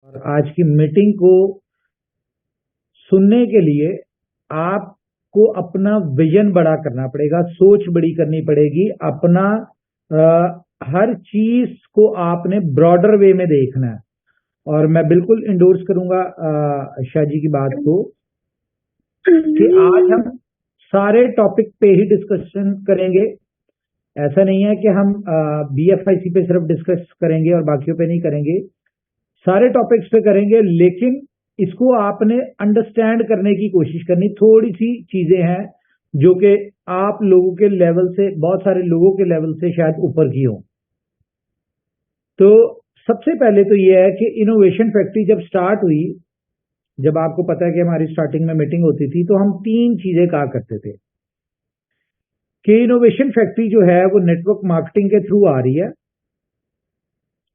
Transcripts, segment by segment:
आज की मीटिंग को सुनने के लिए आपको अपना विजन बड़ा करना पड़ेगा, सोच बड़ी करनी पड़ेगी, अपना हर चीज को आपने ब्रॉडर वे में देखना है। और मैं बिल्कुल इंडोर्स करूंगा शाह जी की बात को कि आज हम सारे टॉपिक पे ही डिस्कशन करेंगे। ऐसा नहीं है कि हम BFIC पे सिर्फ डिस्कस करेंगे और बाकियों पे नहीं करेंगे, सारे टॉपिक्स पे करेंगे, लेकिन इसको आपने अंडरस्टैंड करने की कोशिश करनी। थोड़ी सी चीजें हैं जो कि आप लोगों के लेवल से, बहुत सारे लोगों के लेवल से शायद ऊपर की हो। तो सबसे पहले तो यह है कि इनोवेशन फैक्ट्री जब स्टार्ट हुई, जब आपको पता है कि हमारी स्टार्टिंग में मीटिंग होती थी, तो हम तीन चीजें कहा करते थे कि इनोवेशन फैक्ट्री जो है वो नेटवर्क मार्केटिंग के थ्रू आ रही है,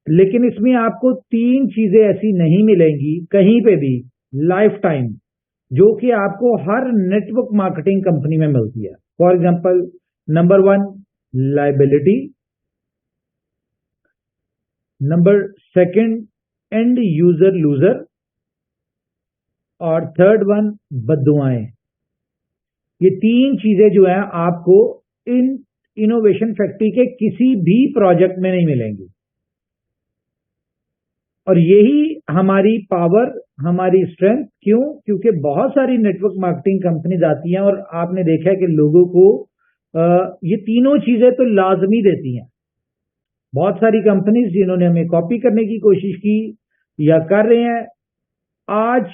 लेकिन इसमें आपको तीन चीजें ऐसी नहीं मिलेंगी कहीं पे भी लाइफ टाइम, जो कि आपको हर नेटवर्क मार्केटिंग कंपनी में मिलती है। For example, number 1 liability, number 2 and user loser, और थर्ड 1 बद्दुआएं। ये तीन चीजें जो है आपको इन इनोवेशन फैक्ट्री के किसी भी प्रोजेक्ट में नहीं मिलेंगी। और यही हमारी पावर, हमारी स्ट्रेंथ। क्यों? क्योंकि बहुत सारी नेटवर्क मार्केटिंग कंपनीज आती हैं और आपने देखा है कि लोगों को ये तीनों चीजें तो लाजमी देती हैं। बहुत सारी कंपनीज जिन्होंने हमें कॉपी करने की कोशिश की या कर रहे हैं, आज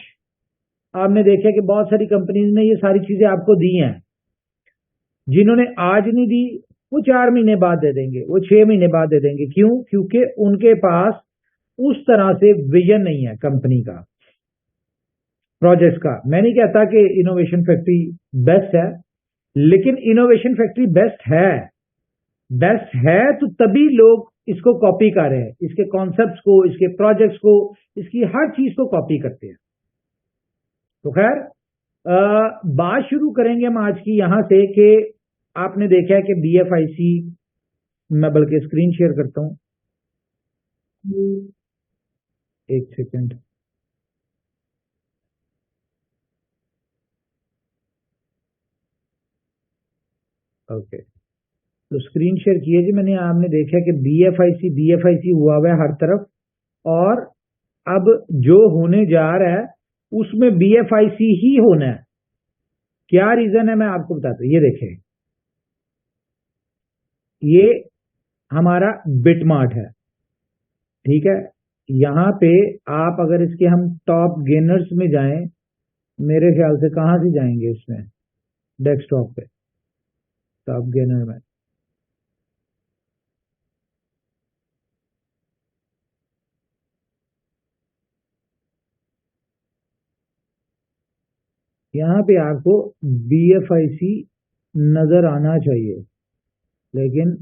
आपने देखा कि बहुत सारी कंपनीज ने ये सारी चीजें आपको दी हैं। जिन्होंने आज नहीं दी, वो 4 महीने बाद दे देंगे, वो 6 महीने बाद दे देंगे। क्यों? क्योंकि उनके पास उस तरह से विजन नहीं है कंपनी का, प्रोजेक्ट का। मैं नहीं कहता कि इनोवेशन फैक्ट्री बेस्ट है, लेकिन इनोवेशन फैक्ट्री बेस्ट है तो तभी लोग इसको कॉपी कर रहे हैं, इसके कॉन्सेप्ट्स को, इसके प्रोजेक्ट्स को, इसकी हर चीज को कॉपी करते हैं। तो खैर, बात शुरू करेंगे हम आज की यहां से कि आपने देखा है कि BFIC, मैं बल्कि स्क्रीन शेयर करता हूं, एक सेकंड। ओके, तो स्क्रीन शेयर किए जी मैंने। आपने देखा कि BFIC हुआ हुआ है हर तरफ, और अब जो होने जा रहा है उसमें BFIC ही होना है। क्या रीजन है मैं आपको बताता हूं। ये देखें, ये हमारा बिटमार्ट है, ठीक है। यहां पे आप अगर इसके हम टॉप गेनर्स में जाएं, मेरे ख्याल से कहां से जाएंगे इसमें, डेस्कटॉप पे टॉप गेनर में, यहां पे आपको BFIC नजर आना चाहिए, लेकिन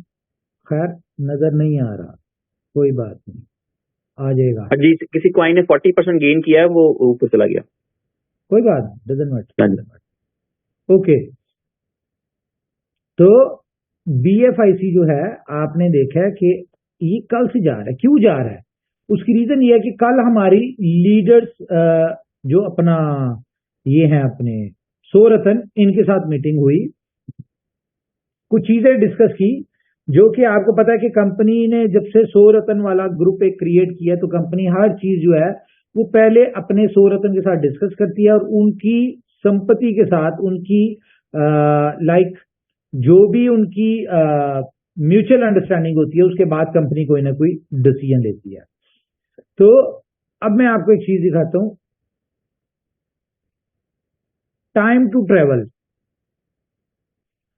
खैर नजर नहीं आ रहा। कोई बात नहीं, आ जाएगा जी। किसी कॉइन ने 40% गेन किया है, वो ऊपर चला गया। कोई बात, डजंट मैटर। ओके, तो BFIC जो है आपने देखा है कि ये कल से जा रहा है। क्यों जा रहा है? उसकी रीजन ये है कि कल हमारी लीडर्स जो अपना ये हैं अपने सोरतन, इनके साथ मीटिंग हुई, कुछ चीजें डिस्कस की, जो कि आपको पता है कि कंपनी ने जब से सोरतन वाला ग्रुप एक क्रिएट किया, तो कंपनी हर चीज जो है वो पहले अपने सोरतन के साथ डिस्कस करती है, और उनकी संपत्ति के साथ, उनकी लाइक जो भी उनकी म्यूचुअल अंडरस्टैंडिंग होती है, उसके बाद कंपनी कोई ना कोई डिसीजन लेती है। तो अब मैं आपको एक चीज दिखाता हूं, टाइम टू ट्रेवल।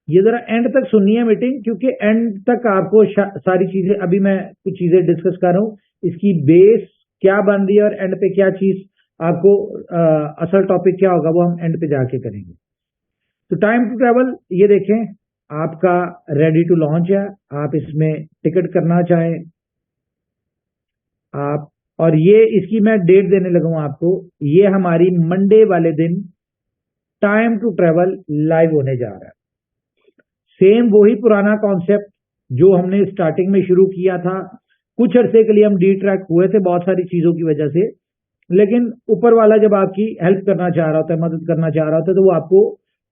ये जरा एंड तक सुननी है मीटिंग, क्योंकि एंड तक आपको सारी चीजें, अभी मैं कुछ चीजें डिस्कस कर रहा हूं, इसकी बेस क्या बन रही है और एंड पे क्या चीज आपको असल टॉपिक क्या होगा वो हम एंड पे जाके करेंगे। तो टाइम टू ट्रेवल, ये देखें, आपका रेडी टू लॉन्च है। आप इसमें टिकट करना चाहें आप, और ये इसकी मैं डेट देने लगा हूं आपको। ये हमारी मंडे वाले दिन टाइम टू ट्रेवल लाइव होने जा रहा है। सेम वही पुराना कॉन्सेप्ट जो हमने स्टार्टिंग में शुरू किया था। कुछ अरसे के लिए हम डी ट्रैक हुए थे बहुत सारी चीजों की वजह से, लेकिन ऊपर वाला जब आपकी हेल्प करना चाह रहा होता है, मदद करना चाह रहा होता है, तो वो आपको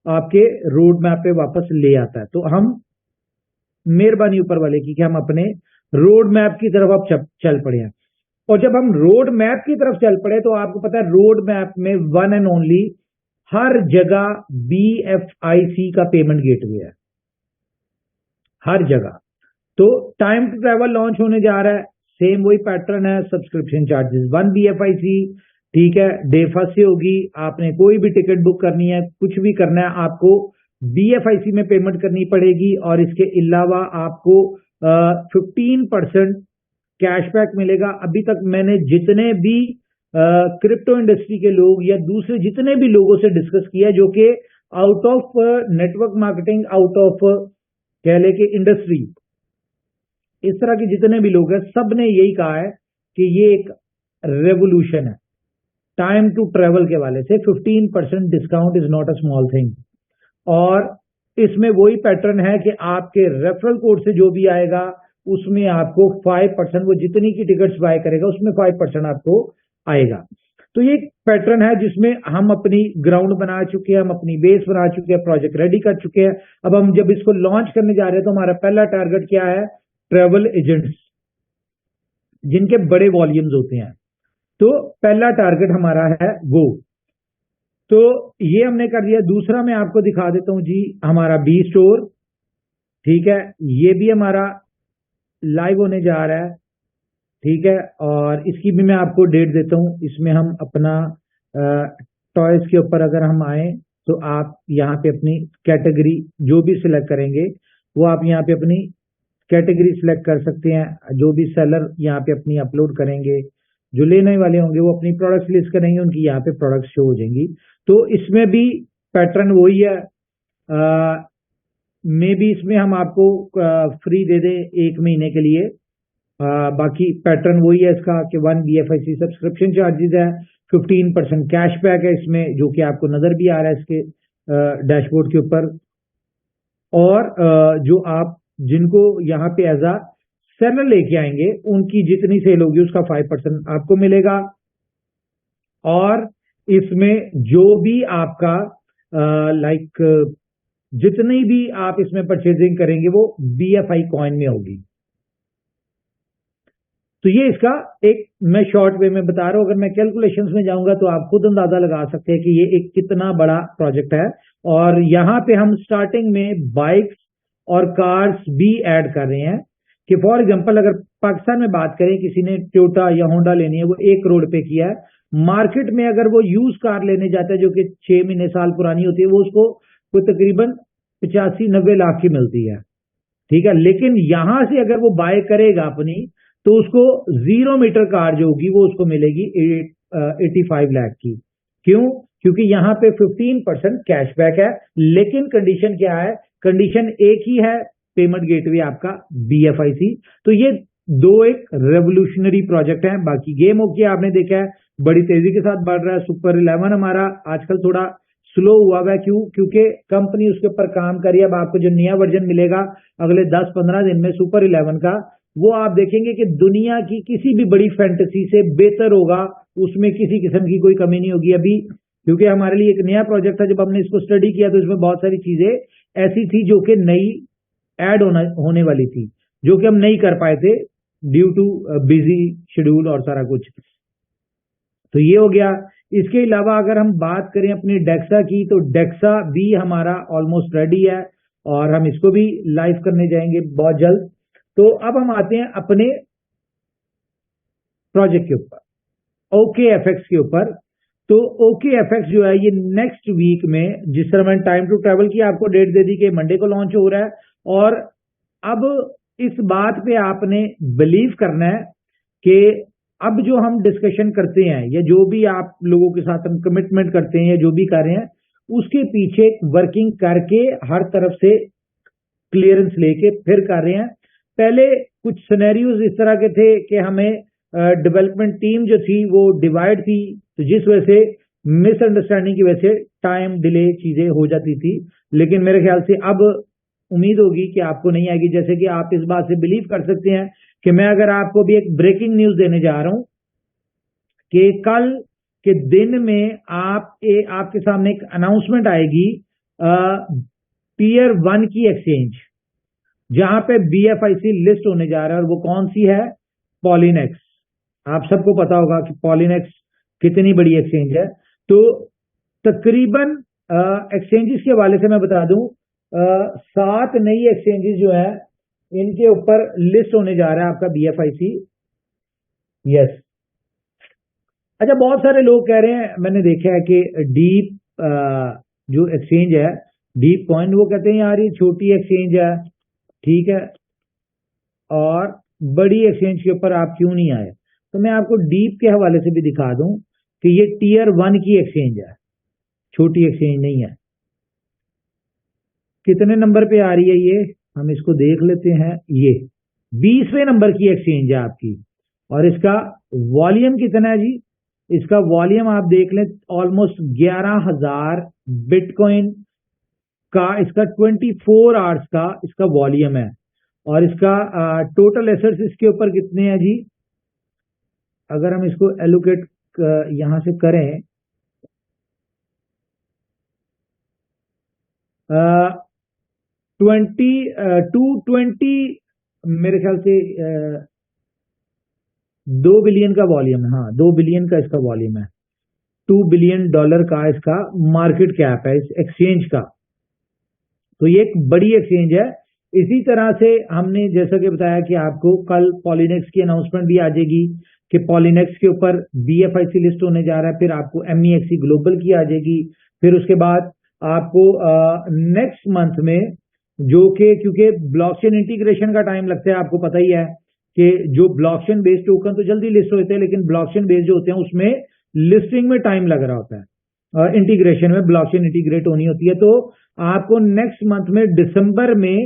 आपके रोड मैप पे वापस ले आता है। तो हम मेहरबानी ऊपर वाले की कि हम अपने रोड मैप की तरफ अब चल पड़े हैं। और जब हम रोड मैप की तरफ चल पड़े तो आपको पता है रोड मैप में वन एंड ओनली हर जगह BFIC का पेमेंट गेटवे है, हर जगह। तो टाइम टू ट्रैवल लॉन्च होने जा रहा है, सेम वही पैटर्न है, सब्सक्रिप्शन चार्जेस 1 BFIC, ठीक है। डे फर्स्ट से होगी, आपने कोई भी टिकट बुक करनी है, कुछ भी करना है, आपको BFIC में पेमेंट करनी पड़ेगी। और इसके अलावा आपको 15% कैशबैक मिलेगा। अभी तक मैंने जितने भी क्रिप्टो इंडस्ट्री के लोग या दूसरे जितने भी लोगों से डिस्कस किया जो कि out of network marketing, out of कह ले कि इंडस्ट्री, इस तरह के जितने भी लोग हैं, सब ने यही कहा है कि ये एक रेवोल्यूशन है टाइम टू ट्रेवल के वाले से। 15% discount is not a small thing. और इसमें वही पैटर्न है कि आपके रेफरल कोड से जो भी आएगा उसमें आपको 5%, वो जितनी की टिकट्स बाय करेगा उसमें 5% आपको आएगा। तो ये पैटर्न है जिसमें हम अपनी ग्राउंड बना चुके हैं, हम अपनी बेस बना चुके हैं, प्रोजेक्ट रेडी कर चुके हैं। अब हम जब इसको लॉन्च करने जा रहे हैं तो हमारा पहला टारगेट क्या है? ट्रेवल एजेंट्स जिनके बड़े वॉल्यूम्स होते हैं। तो पहला टारगेट हमारा है वो, तो ये हमने कर दिया। दूसरा मैं आपको दिखा देता हूं जी, हमारा बी स्टोर, ठीक है, ये भी हमारा लाइव होने जा रहा है, ठीक है। और इसकी भी मैं आपको डेट देता हूं। इसमें हम अपना टॉयज के ऊपर अगर हम आए तो आप यहाँ पे अपनी कैटेगरी जो भी सिलेक्ट करेंगे वो आप यहाँ पे अपनी कैटेगरी सिलेक्ट कर सकते हैं। जो भी सेलर यहाँ पे अपनी अपलोड करेंगे, जो लेने वाले होंगे वो अपनी प्रोडक्ट्स लिस्ट करेंगे, उनकी यहाँ पे प्रोडक्ट्स शो हो जाएंगी। तो इसमें भी पैटर्न वही है। मे बी इसमें हम आपको फ्री दे दें 1 महीने के लिए। बाकी पैटर्न वही है इसका कि 1 BFIC सब्सक्रिप्शन चार्जेस है, 15% कैशबैक है इसमें, जो कि आपको नजर भी आ रहा है इसके डैशबोर्ड के ऊपर। और जो आप जिनको यहाँ पे एज अ सेलर लेके आएंगे उनकी जितनी सेल होगी उसका 5% आपको मिलेगा। और इसमें जो भी आपका लाइक जितनी भी आप इसमें परचेजिंग करेंगे वो BFI कॉइन में होगी। तो ये इसका एक मैं शॉर्ट वे में बता रहा हूं। अगर मैं कैलकुलेशंस में जाऊंगा तो आप खुद अंदाजा लगा सकते हैं कि ये एक कितना बड़ा प्रोजेक्ट है। और यहाँ पे हम स्टार्टिंग में बाइक्स और कार्स भी ऐड कर रहे हैं कि फॉर एग्जांपल अगर पाकिस्तान में बात करें, किसी ने टोयोटा या होंडा लेनी है, वो 1 करोड़ पे किया है। मार्केट में अगर वो यूज कार लेने जाता है जो कि 6 महीने साल पुरानी होती है, वो उसको कोई तकरीबन 85-90 लाख की मिलती है, ठीक है। लेकिन यहां से अगर वो बाय करेगा अपनी, तो उसको 0 मीटर कार जो होगी वो उसको मिलेगी 85 लाख की। क्यों? क्योंकि यहाँ पे 15% कैशबैक है। लेकिन कंडीशन क्या है? कंडीशन एक ही है, पेमेंट गेटवे आपका BFIC। तो ये दो एक रेवोल्यूशनरी प्रोजेक्ट है। बाकी गेम ओके आपने देखा है बड़ी तेजी के साथ बढ़ रहा है। सुपर 11 हमारा आजकल थोड़ा स्लो हुआ है, क्यों? क्योंकि कंपनी उसके ऊपर काम करी। अब आपको जो नया वर्जन मिलेगा अगले 10-15 दिन में सुपर 11 का, वो आप देखेंगे कि दुनिया की किसी भी बड़ी फैंटेसी से बेहतर होगा, उसमें किसी किस्म की कोई कमी नहीं होगी अभी। क्योंकि हमारे लिए एक नया प्रोजेक्ट था, जब हमने इसको स्टडी किया तो इसमें बहुत सारी चीजें ऐसी थी जो कि नई ऐड होने वाली थी, जो कि हम नहीं कर पाए थे ड्यू टू बिजी शेड्यूल और सारा कुछ। तो ये हो गया। इसके अलावा अगर हम बात करें अपनी डेक्सा की, तो डेक्सा भी हमारा ऑलमोस्ट रेडी है और हम इसको भी लाइव करने जाएंगे बहुत जल्द। तो अब हम आते हैं अपने प्रोजेक्ट के ऊपर, OKFX के ऊपर। तो OKFX जो है ये नेक्स्ट वीक में, जिस तरह मैंने टाइम टू ट्रैवल की आपको डेट दे दी कि मंडे को लॉन्च हो रहा है। और अब इस बात पे आपने बिलीव करना है कि अब जो हम डिस्कशन करते हैं या जो भी आप लोगों के साथ हम कमिटमेंट करते हैं या जो भी कर रहे हैं, उसके पीछे वर्किंग करके हर तरफ से क्लियरेंस लेके फिर कर रहे हैं। पहले कुछ सिनेरियोज इस तरह के थे कि हमें डेवलपमेंट टीम जो थी वो डिवाइड थी, तो जिस वजह से मिसअंडरस्टैंडिंग की वजह से टाइम डिले चीजें हो जाती थी। लेकिन मेरे ख्याल से अब उम्मीद होगी कि आपको नहीं आएगी। जैसे कि आप इस बात से बिलीव कर सकते हैं कि मैं अगर आपको भी एक ब्रेकिंग न्यूज देने जा रहा हूं कि कल कि दिन में आपके सामने एक अनाउंसमेंट आएगी टीयर 1 की एक्सचेंज, जहां पे BFIC लिस्ट होने जा रहा है, और वो कौन सी है? पॉलिनेक्स। आप सबको पता होगा कि पॉलिनेक्स कितनी बड़ी एक्सचेंज है। तो तकरीबन एक्सचेंजेस के हवाले से मैं बता दूं, 7 नई एक्सचेंजेस जो है इनके ऊपर लिस्ट होने जा रहा है आपका BFIC। यस। अच्छा, बहुत सारे लोग कह रहे हैं, मैंने देखा है कि डीप जो एक्सचेंज है डीप कॉइन, वो कहते हैं यार ये छोटी एक्सचेंज है, ठीक है, और बड़ी एक्सचेंज के ऊपर आप क्यों नहीं आए? तो मैं आपको डीप के हवाले से भी दिखा दूं कि ये टीयर 1 की एक्सचेंज है, छोटी एक्सचेंज नहीं है। कितने नंबर पे आ रही है ये? हम इसको देख लेते हैं। ये 20वें नंबर की एक्सचेंज है आपकी, और इसका वॉल्यूम कितना है जी? इसका वॉल्यूम आप देख लें, ऑलमोस्ट 11,000 बिटकॉइन का इसका 24 आवर्स का इसका वॉल्यूम है। और इसका टोटल एसेट्स इसके ऊपर कितने हैं जी? अगर हम इसको एलोकेट यहां से करें, 220 मेरे ख्याल से 2 बिलियन का वॉल्यूम है। हाँ, 2 बिलियन का इसका वॉल्यूम है। $2 बिलियन का इसका मार्केट कैप है इस एक्सचेंज का। तो ये एक बड़ी एक्सचेंज है। इसी तरह से हमने जैसा कि बताया कि आपको कल पॉलिनेक्स की अनाउंसमेंट भी आ जाएगी कि पॉलिनेक्स के ऊपर BFIC लिस्ट होने जा रहा है, फिर आपको MEXC ग्लोबल की आ जाएगी, फिर उसके बाद आपको नेक्स्ट मंथ में, जो कि क्योंकि ब्लॉकचेन इंटीग्रेशन का टाइम लगता है, आपको पता ही है कि जो ब्लॉकचेन बेस्ड टोकन तो जल्दी लिस्ट होते हैं, लेकिन ब्लॉकचेन बेस्ड जो होते हैं उसमें लिस्टिंग में टाइम लग रहा होता है, इंटीग्रेशन में ब्लॉकचेन इंटीग्रेट होनी होती है। तो आपको नेक्स्ट मंथ में दिसंबर में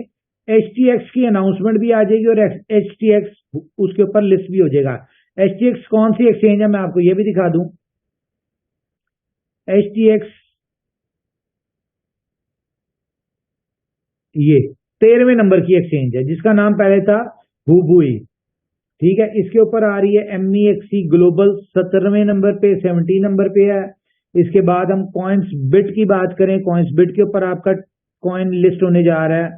HTX की अनाउंसमेंट भी आ जाएगी, और HTX उसके ऊपर लिस्ट भी हो जाएगा। HTX कौन सी एक्सचेंज है मैं आपको ये भी दिखा दूं। HTX ये 13वें नंबर की एक्सचेंज है, जिसका नाम पहले था हुबुई, ठीक है। इसके ऊपर आ रही है MEXC ग्लोबल 17वें नंबर पे, 17 नंबर पे है। इसके बाद हम कॉइन्स बिट की बात करें, कॉइन्स बिट के ऊपर आपका कॉइन लिस्ट होने जा रहा है,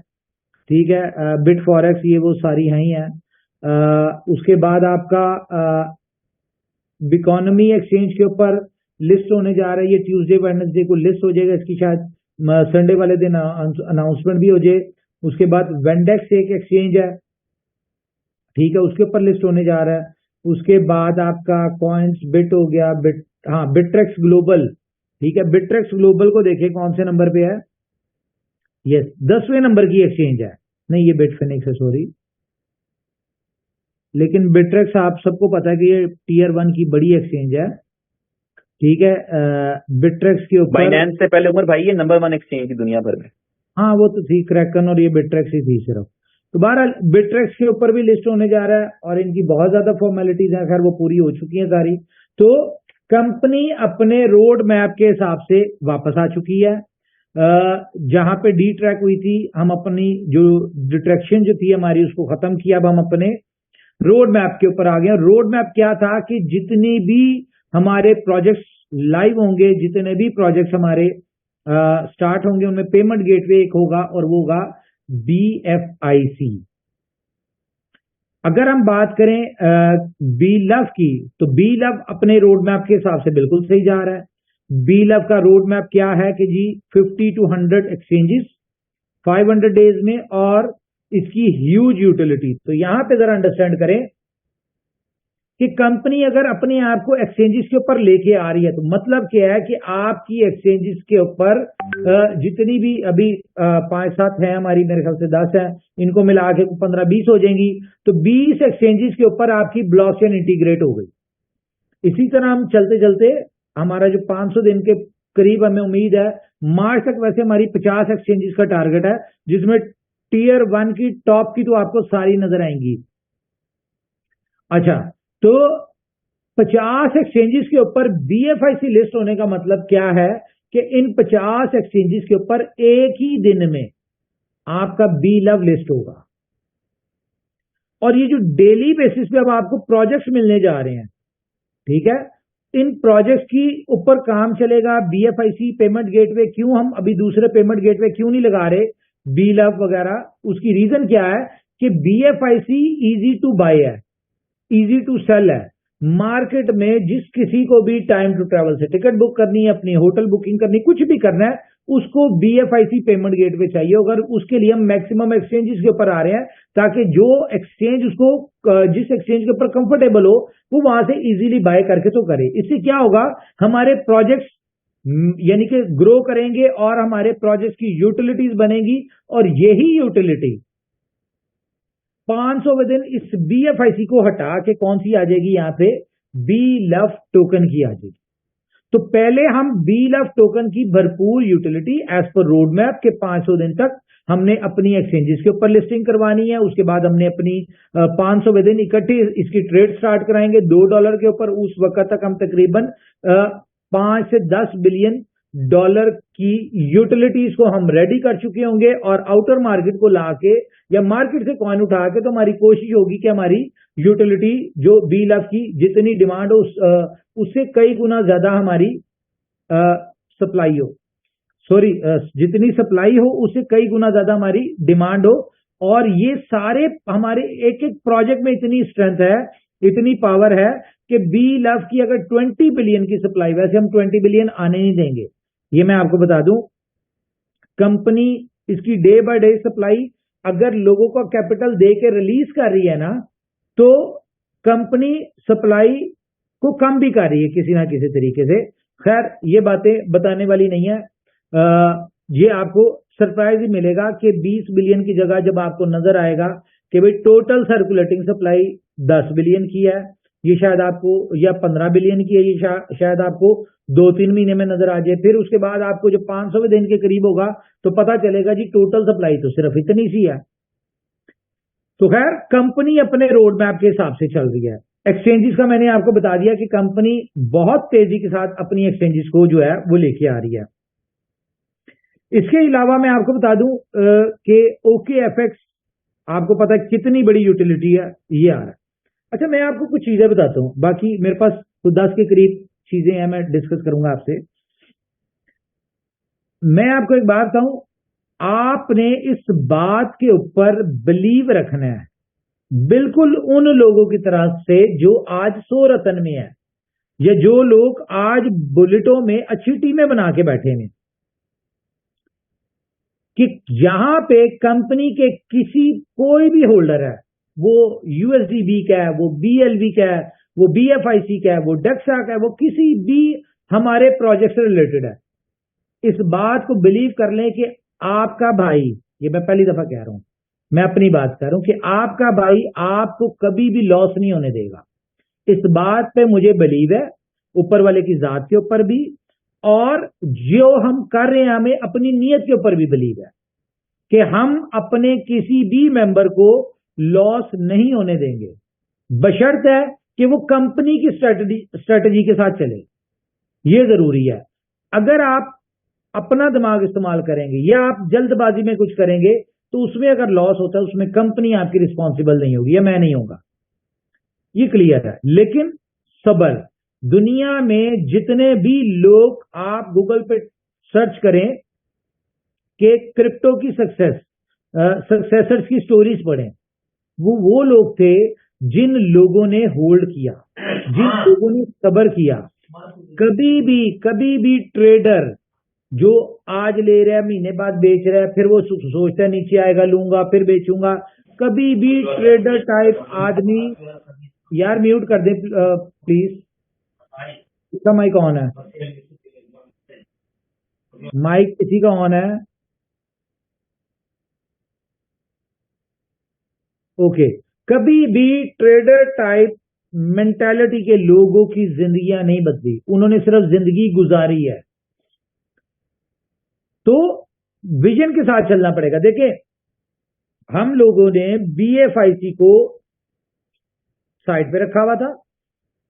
ठीक है। बिट फॉरेक्स ये वो सारी हैं ही है। उसके बाद आपका बिकॉनमी एक्सचेंज के ऊपर लिस्ट होने जा रहा है, ये ट्यूसडे वेडनेसडे को लिस्ट हो जाएगा, इसकी शायद संडे वाले दिन अनाउंसमेंट भी हो जाए। उसके बाद वेंडेक्स एक एक्सचेंज है, ठीक है, उसके ऊपर लिस्ट होने जा रहा है। उसके बाद आपका कॉइन्स बिट हो गया, बिट्रेक्स ग्लोबल, ठीक है। बिट्रेक्स ग्लोबल को देखें कौन से नंबर पे है? ये 10वें नंबर की एक्सचेंज है। नहीं, ये बिटफिनिक्स है, सॉरी। लेकिन बिट्रेक्स आप सबको पता है कि ये टीयर 1 की बड़ी एक्सचेंज है, ठीक है। बिट्रेक्स के ऊपर बाइनेंस से पहले उमर भाई ये नंबर 1 एक्सचेंज थी दुनिया भर में। हाँ, वो तो थी क्रैकन, और ये बिट्रेक्स ही थी सिर्फ। तो बहरहाल बिट्रेक्स के ऊपर भी लिस्ट होने जा रहा है, और इनकी बहुत ज्यादा फॉर्मेलिटीज हैं, खैर वो पूरी हो चुकी हैं सारी। तो कंपनी अपने रोड मैप के हिसाब से वापस आ चुकी है। जहां पे डी ट्रैक हुई थी, हम अपनी जो डिट्रैक्शन जो थी हमारी उसको खत्म किया, अब हम अपने रोड मैप के ऊपर आ गए। रोड मैप क्या था कि जितनी भी हमारे प्रोजेक्ट्स लाइव होंगे, जितने भी प्रोजेक्ट्स हमारे स्टार्ट होंगे, उनमें पेमेंट गेटवे एक होगा, और वो होगा BFIC। अगर हम बात करें BLOVE की, तो BLOVE अपने रोड मैप के हिसाब से बिल्कुल सही जा रहा है। BLOVE का रोड मैप क्या है कि जी 50 to 100 एक्सचेंजेस 500 डेज में, और इसकी ह्यूज यूटिलिटी। तो यहां पे जरा अंडरस्टैंड करें कि कंपनी अगर अपने आप को एक्सचेंजेस के ऊपर लेके आ रही है, तो मतलब क्या है कि आपकी एक्सचेंजेस के ऊपर जितनी भी अभी 5-7 है हमारी, मेरे ख्याल से 10 है, इनको मिला के 15-20 हो जाएंगी, तो 20 एक्सचेंजेस के ऊपर आपकी ब्लॉकचेन इंटीग्रेट हो गई। इसी तरह हम चलते चलते हमारा जो 500 दिन के करीब हमें उम्मीद है, मार्च तक वैसे हमारी 50 एक्सचेंजेस का टारगेट है, जिसमें टीयर 1 की टॉप की तो आपको सारी नजर आएंगी। अच्छा, तो 50 एक्सचेंजेस के ऊपर BFIC लिस्ट होने का मतलब क्या है कि इन 50 एक्सचेंजेस के ऊपर एक ही दिन में आपका BLOVE लिस्ट होगा, और ये जो डेली बेसिस पे अब आपको प्रोजेक्ट्स मिलने जा रहे हैं, ठीक है, इन प्रोजेक्ट्स की ऊपर काम चलेगा। BFIC पेमेंट गेटवे क्यों हम अभी दूसरे पेमेंट गेटवे क्यों नहीं लगा रहे, BLUF वगैरह, उसकी रीजन क्या है कि BFIC इजी टू बाय है, इजी टू सेल है। मार्केट में जिस किसी को भी टाइम टू ट्रैवल से टिकट बुक करनी है, अपनी होटल बुकिंग करनी, कुछ भी करना है, उसको BFIC पेमेंट गेटवे चाहिए। अगर उसके लिए हम मैक्सिमम एक्सचेंजेस के ऊपर आ रहे हैं ताकि जो एक्सचेंज उसको जिस एक्सचेंज के ऊपर कंफर्टेबल हो वो वहां से इजीली बाय करके तो करे। इससे क्या होगा, हमारे प्रोजेक्ट्स यानी कि ग्रो करेंगे और हमारे प्रोजेक्ट्स की यूटिलिटीज बनेगी, और यही यूटिलिटी 500 दिन इस BFIC को हटा के कौन सी आ जाएगी, यहां पे BLUF टोकन की आ जाएगी। तो पहले हम BLUF टोकन की भरपूर utility as per road map के 500 दिन तक हमने अपनी एक्सचेंजेस के ऊपर लिस्टिंग करवानी है। उसके बाद हमने अपनी 500 दिन इकट्ठी इसकी ट्रेड स्टार्ट कराएंगे $2 के ऊपर। उस वक्त तक हम तकरीबन 5 से 10 बिलियन डॉलर की यूटिलिटीज को हम रेडी कर चुके होंगे, और आउटर मार्केट को लाके या मार्केट से कॉइन उठा के तो हमारी कोशिश होगी कि हमारी यूटिलिटी जो BLUF की जितनी डिमांड हो उससे कई गुना ज्यादा हमारी सप्लाई हो, सॉरी जितनी सप्लाई हो उससे कई गुना ज्यादा हमारी डिमांड हो। और ये सारे हमारे एक एक प्रोजेक्ट में इतनी स्ट्रेंथ है, इतनी पावर है कि BLUF की अगर 20 बिलियन की सप्लाई, वैसे हम 20 बिलियन आने नहीं देंगे, ये मैं आपको बता दूं। कंपनी इसकी डे बाय डे सप्लाई अगर लोगों को कैपिटल दे के रिलीज कर रही है ना, तो कंपनी सप्लाई को कम भी कर रही है किसी ना किसी तरीके से। खैर ये बातें बताने वाली नहीं है। ये आपको सरप्राइज ही मिलेगा कि 20 बिलियन की जगह जब आपको नजर आएगा कि भाई टोटल सर्कुलेटिंग सप्लाई 10 बिलियन की है, ये शायद आपको, या 15 बिलियन की है, ये शायद आपको 2-3 महीने में नजर आ जाए। फिर उसके बाद आपको जब 500 दिन के करीब होगा तो पता चलेगा जी टोटल सप्लाई तो सिर्फ इतनी सी है। तो खैर कंपनी अपने रोड मैप के हिसाब से चल रही है। एक्सचेंजेस का मैंने आपको बता दिया कि कंपनी बहुत तेजी के साथ अपनी एक्सचेंजेस को जो है वो लेके आ रही है। इसके अलावा मैं आपको बता दूं कि OKFX आपको पता है कितनी बड़ी यूटिलिटी है, ये आ रहा है। अच्छा मैं आपको कुछ चीजें बताता हूं, बाकी मेरे पास तो 10 के करीब चीजें हैं, मैं डिस्कस करूंगा आपसे। मैं आपको एक बात बताऊं, आपने इस बात के ऊपर बिलीव रखना है, बिल्कुल उन लोगों की तरह से जो आज 100 रतन में है, या जो लोग आज बुलेटों में अच्छी टीमें बना के बैठे हैं, कि यहां पे कंपनी के किसी कोई भी होल्डर है, वो USDB का है, वो BLV का है, वो BFIC का है, वो डेक्सा का है, वो किसी भी हमारे प्रोजेक्ट से रिलेटेड है, इस बात को बिलीव कर लें कि आपका भाई, ये मैं पहली दफा कह रहा हूं, मैं अपनी बात कर रहा हूं कि आपका भाई आपको कभी भी लॉस नहीं होने देगा। इस बात पे मुझे बिलीव है, ऊपर वाले की जात के ऊपर भी, और जो हम कर रहे हैं हमें अपनी नीयत के ऊपर भी बिलीव है कि हम अपने किसी भी मेंबर को लॉस नहीं होने देंगे, बशर्त है कि वो कंपनी की स्ट्रेटजी के साथ चले। ये जरूरी है। अगर आप अपना दिमाग इस्तेमाल करेंगे या आप जल्दबाजी में कुछ करेंगे तो उसमें अगर लॉस होता है उसमें कंपनी आपकी रिस्पॉन्सिबल नहीं होगी, या मैं नहीं होगा, ये क्लियर है। लेकिन सबर, दुनिया में जितने भी लोग आप गूगल पे सर्च करें कि क्रिप्टो की सक्सेसर्स की स्टोरीज पढ़ें, वो लोग थे जिन लोगों ने होल्ड किया, जिन लोगों ने सबर किया। कभी भी ट्रेडर जो आज ले रहा है महीने बाद बेच रहा है, फिर वो सोचता है नीचे आएगा लूंगा फिर बेचूंगा, कभी भी ट्रेडर टाइप आदमी, यार म्यूट कर दे प्लीज, इसका माइक ऑन है, माइक किसी का ऑन है, ओके। कभी भी ट्रेडर टाइप मेंटालिटी के लोगों की जिंदगियां नहीं बदली, उन्होंने सिर्फ जिंदगी गुजारी है। तो विजन के साथ चलना पड़ेगा। देखिए हम लोगों ने BFIC को साइड पे रखा हुआ था,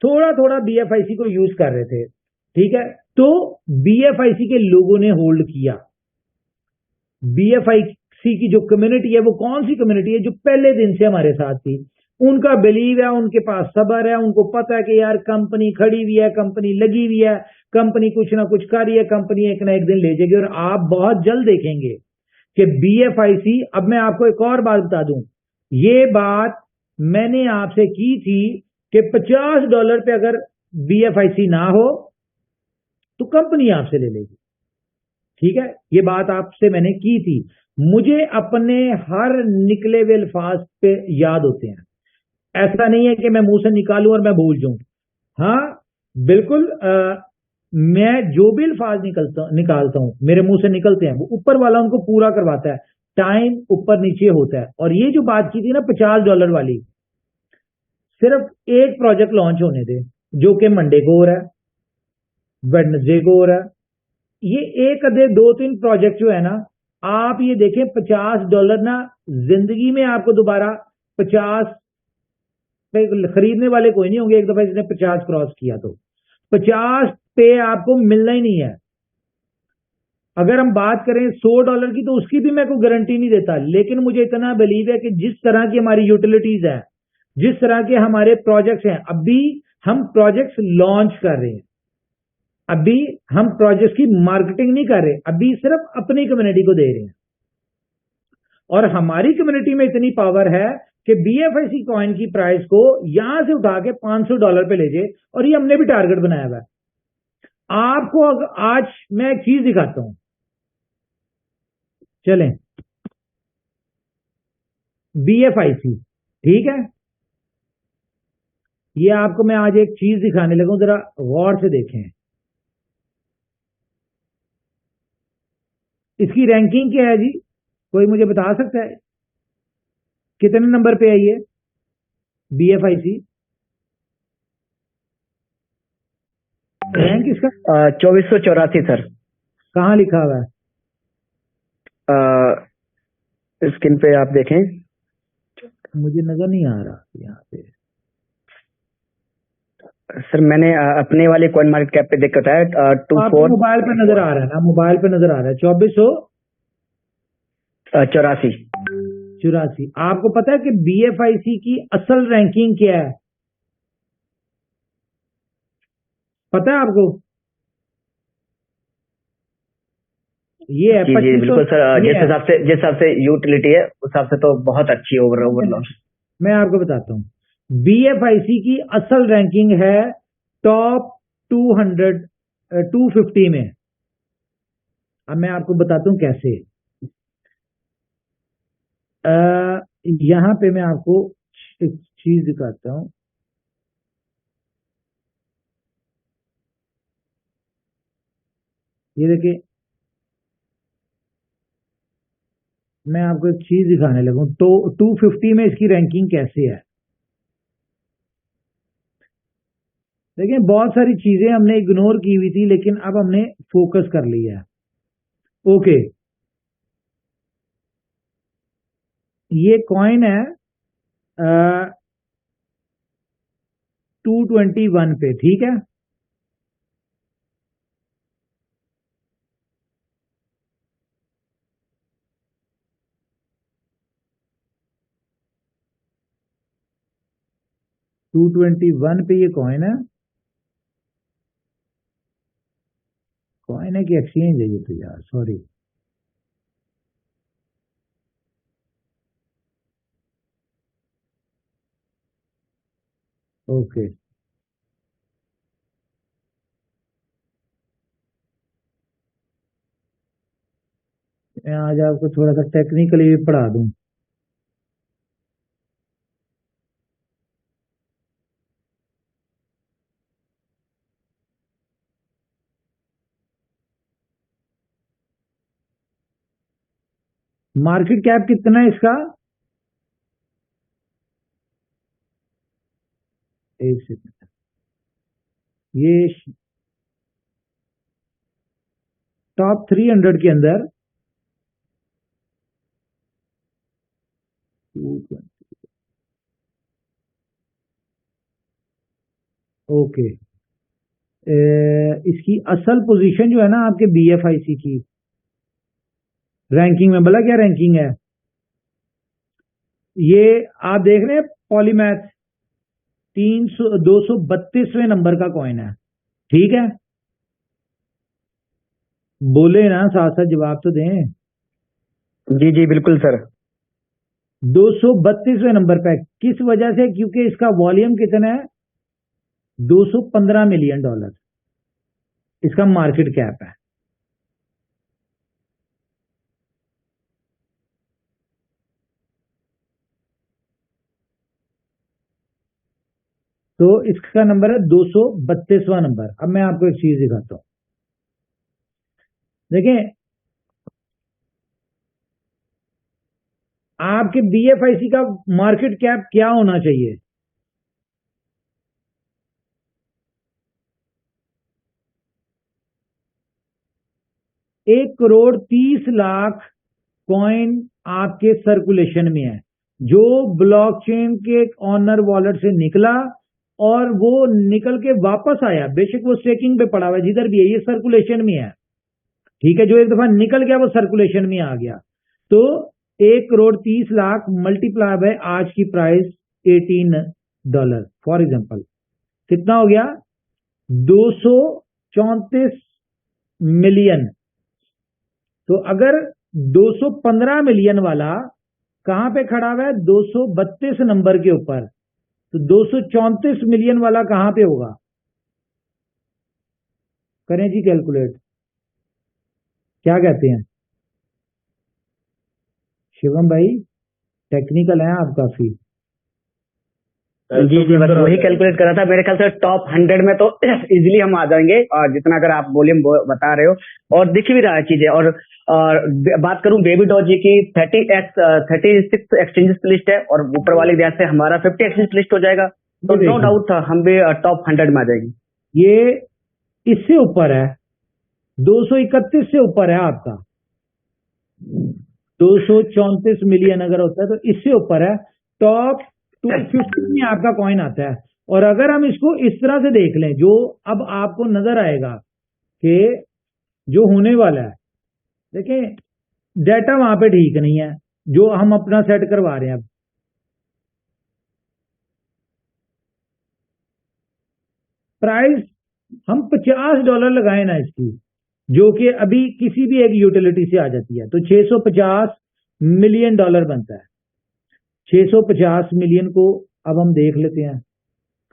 थोड़ा थोड़ा BFIC को यूज कर रहे थे, ठीक है। तो BFIC के लोगों ने होल्ड किया। BFIC की जो कम्युनिटी है वो कौन सी कम्युनिटी है, जो पहले दिन से हमारे साथ थी, उनका बिलीव है, उनके पास सब्र है, उनको पता है कि यार कंपनी खड़ी हुई है, कंपनी लगी हुई है, कंपनी कुछ ना कुछ कर रही है, कंपनी एक ना एक दिन ले जाएगी। और आप बहुत जल्द देखेंगे कि BFIC, अब मैं आपको एक और बात बता दूं, ये बात मैंने आपसे की थी कि $50 पे अगर BFIC ना हो तो कंपनी आपसे ले लेगी। ठीक है, ये बात आपसे मैंने की थी। मुझे अपने हर निकले हुए अल्फाज पे याद होते हैं, ऐसा नहीं है कि मैं मुंह से निकालूं और मैं भूल जाऊं। हाँ बिल्कुल, मैं जो भी अल्फाज निकालता हूं मेरे मुंह से निकलते हैं, वो ऊपर वाला उनको पूरा करवाता है, टाइम ऊपर नीचे होता है। और ये जो बात की थी ना $50 वाली, सिर्फ एक प्रोजेक्ट लॉन्च होने दे, जो कि मंडे को हो रहा है, वेडनेसडे को हो रहा है। ये एक अदे 2-3 प्रोजेक्ट जो है ना, आप ये देखें, $50 ना, जिंदगी में आपको दोबारा 50 पे खरीदने वाले कोई नहीं होंगे एक दफा जिसने 50 क्रॉस किया तो 50 पे आपको मिलना ही नहीं है। अगर हम बात करें $100 की, तो उसकी भी मैं कोई गारंटी नहीं देता, लेकिन मुझे इतना बिलीव है कि जिस तरह की हमारी यूटिलिटीज है, जिस तरह के हमारे प्रोजेक्ट्स हैं, अभी हम प्रोजेक्ट्स लॉन्च कर रहे हैं, अभी हम प्रोजेक्ट की मार्केटिंग नहीं कर रहे, अभी सिर्फ अपनी कम्युनिटी को दे रहे हैं। और हमारी कम्युनिटी में इतनी पावर है कि BFIC कॉइन की प्राइस को यहां से उठा के $500 पे ले जाए, और ये हमने भी टारगेट बनाया हुआ है। आपको आज मैं एक चीज दिखाता हूं, चलें। BFIC, ठीक है, ये आपको मैं आज एक चीज दिखाने लगा हूं, जरा गौर से देखें। इसकी रैंकिंग क्या है जी, कोई मुझे बता सकता है कितने नंबर पे है ये BFIC? रैंक इसका 2484 सर। कहाँ लिखा हुआ है? स्क्रीन पे आप देखें। मुझे नजर नहीं आ रहा यहाँ पे। सर मैंने अपने वाले कॉइन मार्केट कैप पे देखा था आपको मोबाइल पे नजर आ रहा है ना, मोबाइल पे नजर आ रहा है 2484। आपको पता है कि BFIC की असल रैंकिंग क्या है? पता है आपको? ये है जी जी 2500। बिल्कुल सर, जिस हिसाब से यूटिलिटी है उस हिसाब से तो बहुत अच्छी ओवरऑल। मैं आपको बताता हूँ, BFIC की असल रैंकिंग है टॉप 250 में। अब मैं आपको बताता हूँ कैसे। यहां पे मैं आपको एक चीज दिखाता हूं, ये देखिए, मैं आपको एक चीज दिखाने लगूं तो 250 में इसकी रैंकिंग कैसे है। देखिए, बहुत सारी चीजें हमने इग्नोर की हुई थी, लेकिन अब हमने फोकस कर लिया है। ओके, ये कॉइन है 221 पे, ठीक है। $221 पे ये कॉइन है। कॉइन है कि एक्सचेंज है ये तो यार, सॉरी। ओके, मैं आज आपको थोड़ा सा टेक्निकली भी पढ़ा दूं। मार्केट कैप कितना है इसका? एक सेकंड, ये टॉप 300 के अंदर 220। ओके, इसकी असल पोजीशन जो है ना आपके BFIC की रैंकिंग में, भला क्या रैंकिंग है ये आप देख रहे हैं? पॉलीमैथ 232वें नंबर का कॉइन है, ठीक है। बोले ना, साथ साथ जवाब तो दें। जी जी बिल्कुल सर। 232वें नंबर पे, किस वजह से? क्योंकि इसका वॉल्यूम कितना है, $215 मिलियन इसका मार्केट कैप है। तो इसका नंबर है 232वां नंबर। अब मैं आपको एक चीज दिखाता हूं, देखें आपके BFIC का मार्केट कैप क्या होना चाहिए। $1,30,00,000 कॉइन आपके सर्कुलेशन में है, जो ब्लॉकचेन के ऑनर वॉलेट से निकला और वो निकल के वापस आया। बेशक वो स्टेकिंग पे पड़ा हुआ है, जिधर भी है, ये सर्कुलेशन में है, ठीक है। जो एक दफा निकल गया वो सर्कुलेशन में आ गया। तो $1,30,00,000 मल्टीप्लाई बाय आज की प्राइस $18, फॉर एग्जाम्पल कितना हो गया, 234 मिलियन। तो अगर 215 मिलियन वाला कहां पे खड़ा हुआ है, 232 नंबर के ऊपर, तो 234 मिलियन वाला कहां पे होगा? करें जी कैलकुलेट, क्या कहते हैं शिवम भाई? टेक्निकल है आप काफी। जी जी बस वही कैलकुलेट करा था। मेरे ख्याल से टॉप 100 में तो इजीली हम आ जाएंगे, और जितना अगर आप वॉल्यूम बता रहे हो और दिख भी रहा है चीजें। और बात करूं बेबी डॉजी की, 36 एक्सचेंजेस लिस्ट है, और ऊपर वाली ब्याज से हमारा 50 एक्सचेंज लिस्ट हो जाएगा। तो नो डाउट था हम भी टॉप 100 में आ जाएंगे। ये इससे ऊपर है, 231 से ऊपर है आपका। 234 मिलियन अगर होता है तो इससे ऊपर है, टॉप 250 में आपका कॉइन आता है। और अगर हम इसको इस तरह से देख लें, जो अब आपको नजर आएगा कि जो होने वाला है, देखें डाटा वहां पे ठीक नहीं है जो हम अपना सेट करवा रहे हैं। अब प्राइस हम $50 लगाए ना इसकी, जो कि अभी किसी भी एक यूटिलिटी से आ जाती है, तो $650 मिलियन बनता है। 650 मिलियन को अब हम देख लेते हैं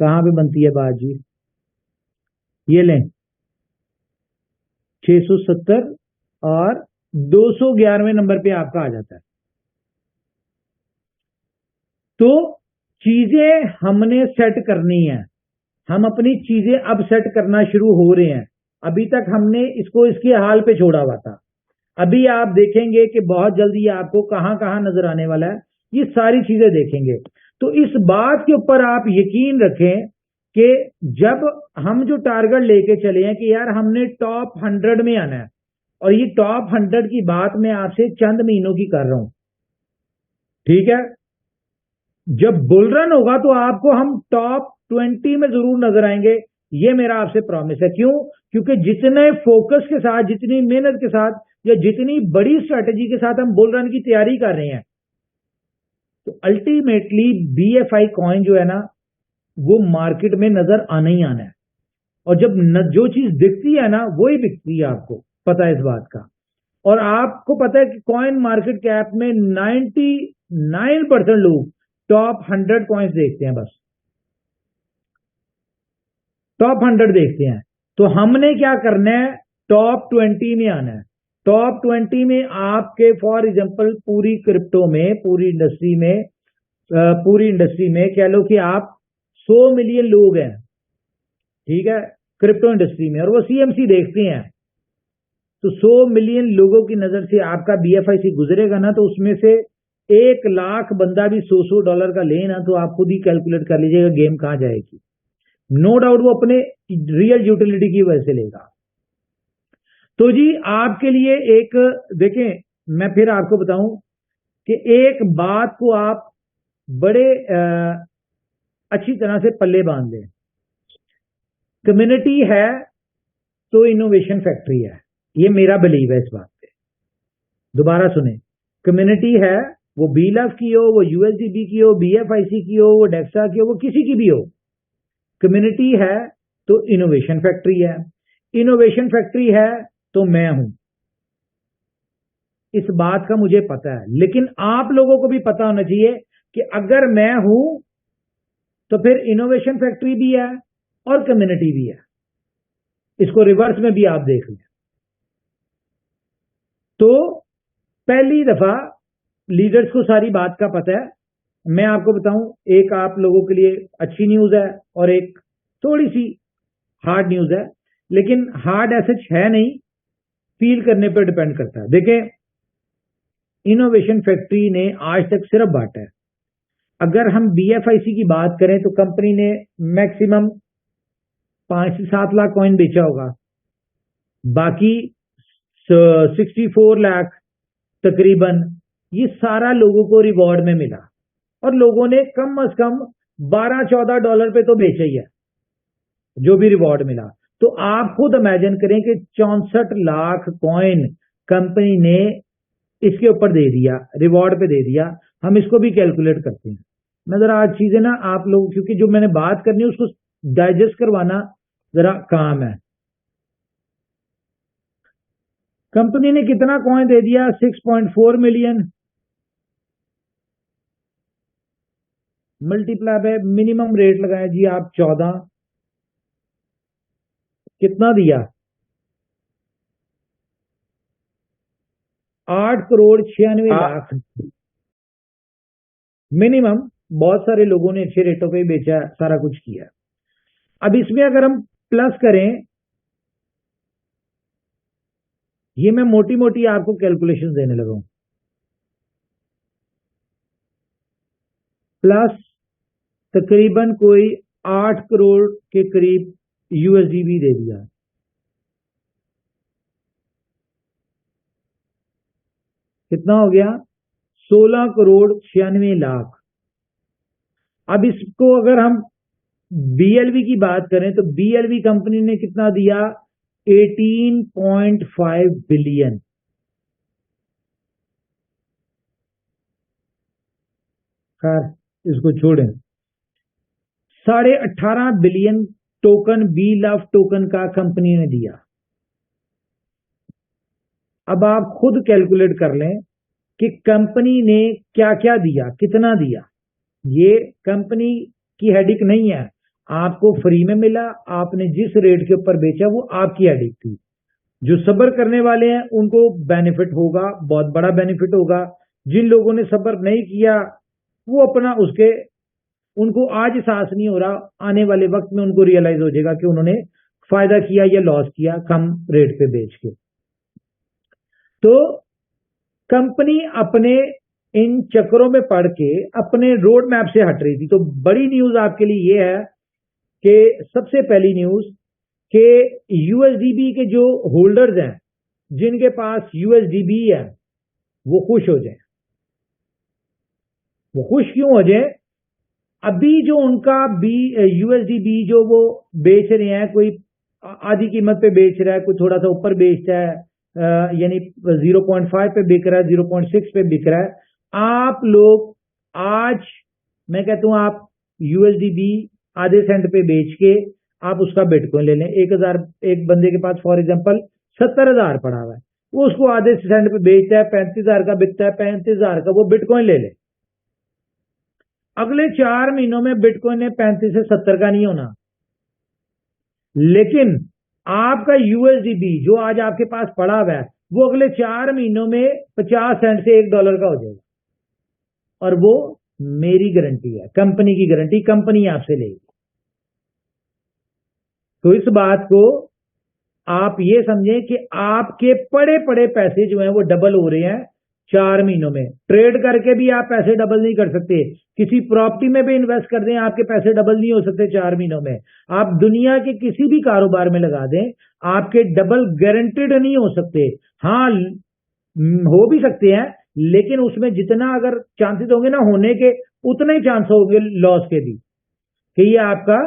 कहां पे बनती है बात जी। ये लें 670 और 211वें नंबर पे आपका आ जाता है। तो चीजें हमने सेट करनी है, हम अपनी चीजें अब सेट करना शुरू हो रहे हैं। अभी तक हमने इसको इसके हाल पे छोड़ा हुआ था। अभी आप देखेंगे कि बहुत जल्दी आपको कहां कहां नजर आने वाला है, ये सारी चीजें देखेंगे। तो इस बात के ऊपर आप यकीन रखें कि जब हम जो टारगेट लेके चले हैं कि यार हमने टॉप 100 में आना है, और ये टॉप 100 की बात मैं आपसे चंद महीनों की कर रहा हूं, ठीक है। जब बुल रन होगा तो आपको हम टॉप 20 में जरूर नजर आएंगे, ये मेरा आपसे प्रॉमिस है। क्यों? क्योंकि जितने फोकस के साथ, जितनी मेहनत के साथ, या जितनी बड़ी स्ट्रेटेजी के साथ हम बुल रन की तैयारी कर रहे हैं, तो अल्टीमेटली BFI कॉइन जो है ना, वो मार्केट में नजर आना ही आना है। और जब जो चीज दिखती है ना, वही बिकती है, आपको पता है इस बात का। और आपको पता है कि कॉइन मार्केट कैप में 99% लोग टॉप 100 कॉइन्स देखते हैं, बस टॉप 100 देखते हैं। तो हमने क्या करना है, टॉप 20 में आना है। टॉप 20 में आपके फॉर एग्जांपल पूरी क्रिप्टो में, पूरी इंडस्ट्री में कह लो कि आप 100 मिलियन लोग हैं, ठीक है, क्रिप्टो इंडस्ट्री में, और वो CMC देखते हैं। तो 100 मिलियन लोगों की नजर से आपका BFIC गुजरेगा ना, तो उसमें से 1 लाख बंदा भी $100 का ले ना, तो आप खुद ही कैलकुलेट कर लीजिएगा गेम कहां जाएगी। नो डाउट वो अपने रियल यूटिलिटी की वजह से लेगा। तो जी आपके लिए एक देखें, मैं फिर आपको बताऊं कि एक बात को आप बड़े अच्छी तरह से पल्ले बांध लें। कम्युनिटी है तो इनोवेशन फैक्ट्री है, ये मेरा बिलीव है इस बात पे। दोबारा सुने, कम्युनिटी है वो BLF की हो, वो USDB की हो, BFIC की हो, वो डेक्सा की हो, वो किसी की भी हो, कम्युनिटी है तो इनोवेशन फैक्ट्री है, इनोवेशन फैक्ट्री है तो मैं हूं। इस बात का मुझे पता है, लेकिन आप लोगों को भी पता होना चाहिए कि अगर मैं हूं तो फिर इनोवेशन फैक्ट्री भी है और कम्युनिटी भी है। इसको रिवर्स में भी आप देख लें। तो पहली दफा लीडर्स को सारी बात का पता है। मैं आपको बताऊं, एक आप लोगों के लिए अच्छी न्यूज है और एक थोड़ी सी हार्ड न्यूज है, लेकिन हार्ड ऐसे है नहीं, फील करने पर डिपेंड करता है। देखें, इनोवेशन फैक्ट्री ने आज तक सिर्फ बांटा है। अगर हम BFIC की बात करें तो कंपनी ने मैक्सिमम 5 से 7 लाख कॉइन बेचा होगा, बाकी 64 लाख तकरीबन ये सारा लोगों को रिवॉर्ड में मिला, और लोगों ने कम से कम $12-14 पे तो बेचा ही है जो भी रिवॉर्ड मिला। तो आप खुद इमेजिन करें कि 64 लाख कॉइन कंपनी ने इसके ऊपर दे दिया, रिवॉर्ड पे दे दिया। हम इसको भी कैलकुलेट करते हैं। मैं जरा आज चीजें ना आप लोग, क्योंकि जो मैंने बात करनी है उसको डाइजेस्ट करवाना जरा काम है। कंपनी ने कितना कॉइन दे दिया? 6.4 million multiply by minimum rate लगाया जी आप 14, कितना दिया? 8,96,00,000 मिनिमम। बहुत सारे लोगों ने अच्छे रेटों पे बेचा, सारा कुछ किया। अब इसमें अगर हम प्लस करें, ये मैं मोटी मोटी आपको कैलकुलेशन देने लगा हूं, प्लस तकरीबन कोई 8 करोड़ के करीब USDB दे दिया। कितना हो गया? 16,96,00,000। अब इसको अगर हम BLV की बात करें तो BLV कंपनी ने कितना दिया? 18.5 बिलियन। खैर इसको छोड़ें। 18.5 बिलियन टोकन BLF टोकन का कंपनी ने दिया। अब आप खुद कैलकुलेट कर लें कि कंपनी ने क्या क्या दिया, कितना दिया। ये कंपनी की हेडिक नहीं है, आपको फ्री में मिला, आपने जिस रेट के ऊपर बेचा वो आपकी हेडिक थी। जो सब्र करने वाले हैं उनको बेनिफिट होगा, बहुत बड़ा बेनिफिट होगा। जिन लोगों ने सब्र नहीं किया वो अपना उनको आज एहसास नहीं हो रहा, आने वाले वक्त में उनको रियलाइज हो जाएगा कि उन्होंने फायदा किया या लॉस किया कम रेट पे बेच के। तो कंपनी अपने इन चक्करों में पड़ के अपने रोड मैप से हट रही थी। तो बड़ी न्यूज आपके लिए यह है कि सबसे पहली न्यूज कि USDB के जो होल्डर्स हैं, जिनके पास USDB है, वो खुश हो जाए। वो खुश क्यों हो जाए? अभी जो उनका USDB जो वो बेच रहे हैं, कोई आधी कीमत पे बेच रहा है, कोई थोड़ा सा ऊपर बेचता है, यानी 0.5 पे बिक रहा है, 0.6 पे बिक रहा है। आप लोग आज, मैं कहता हूं, आप USDB आधे सेंट पे बेच के आप उसका बिटकॉइन ले लें। 1,000 एक बंदे के पास फॉर एग्जांपल 70,000 पड़ा हुआ है, वो उसको आधे सेंट पे बेचता है, 35,000 का बिकता है, 35,000 का वो बिटकॉइन ले ले। अगले 4 महीनों में बिटकॉइन ने 35 से 70 का नहीं होना, लेकिन आपका USDB जो आज आपके पास पड़ा हुआ है वो अगले 4 महीनों में 50 सेंट से $1 का हो जाएगा। और वो मेरी गारंटी है, कंपनी की गारंटी, कंपनी आपसे लेगी। तो इस बात को आप ये समझें कि आपके पड़े पड़े पैसे जो हैं वो डबल हो रहे हैं 4 महीनों में। ट्रेड करके भी आप पैसे डबल नहीं कर सकते, किसी प्रॉपर्टी में भी इन्वेस्ट कर दें आपके पैसे डबल नहीं हो सकते 4 महीनों में। आप दुनिया के किसी भी कारोबार में लगा दें, आपके डबल गारंटेड नहीं हो सकते। हाँ, हो भी सकते हैं, लेकिन उसमें जितना अगर चांसेस होंगे ना होने के, उतने ही चांस होंगे लॉस के भी, कि ये आपका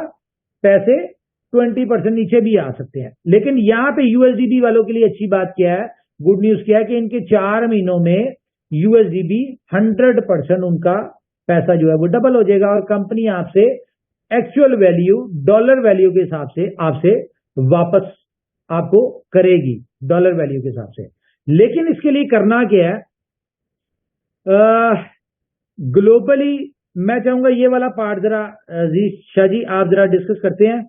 पैसे 20% नीचे भी आ सकते हैं। लेकिन यहां पे USDB वालों के लिए अच्छी बात क्या है, गुड न्यूज क्या है कि इनके 4 महीनों में USDB 100% उनका पैसा जो है वो डबल हो जाएगा और कंपनी आपसे एक्चुअल वैल्यू डॉलर वैल्यू के हिसाब से आपसे वापस आपको करेगी डॉलर वैल्यू के हिसाब से। लेकिन इसके लिए करना क्या है, ग्लोबली मैं चाहूंगा ये वाला पार्ट जरा शाह जी आप जरा डिस्कस करते हैं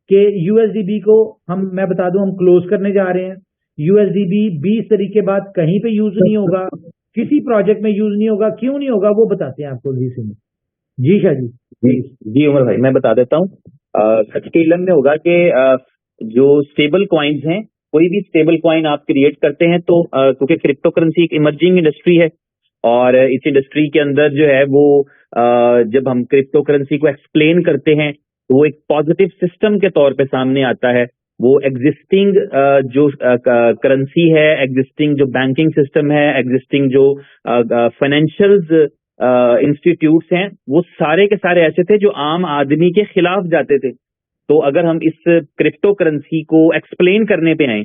कि USDB को मैं बता दूं हम क्लोज करने जा रहे हैं। USDB 20 तारीख के बाद कहीं पे यूज नहीं होगा, किसी प्रोजेक्ट में यूज नहीं होगा। क्यों नहीं होगा वो बताते हैं आपको जी सिंह जी। शाह जी जी उमर भाई मैं बता देता हूँ। सच के इलम में होगा कि जो स्टेबल कॉइन्स हैं, कोई भी स्टेबल कॉइन आप क्रिएट करते हैं तो क्योंकि क्रिप्टो करेंसी एक इमर्जिंग इंडस्ट्री है और इस इंडस्ट्री के अंदर जो है वो जब हम क्रिप्टो करेंसी को एक्सप्लेन करते हैं तो वो एक पॉजिटिव सिस्टम के तौर पे सामने आता है। वो एग्जिस्टिंग जो करेंसी है, एग्जिस्टिंग जो बैंकिंग सिस्टम है, एग्जिस्टिंग जो फाइनेंशियल्स इंस्टीट्यूट्स हैं, वो सारे के सारे ऐसे थे जो आम आदमी के खिलाफ जाते थे। तो अगर हम इस क्रिप्टो करेंसी को एक्सप्लेन करने पे आए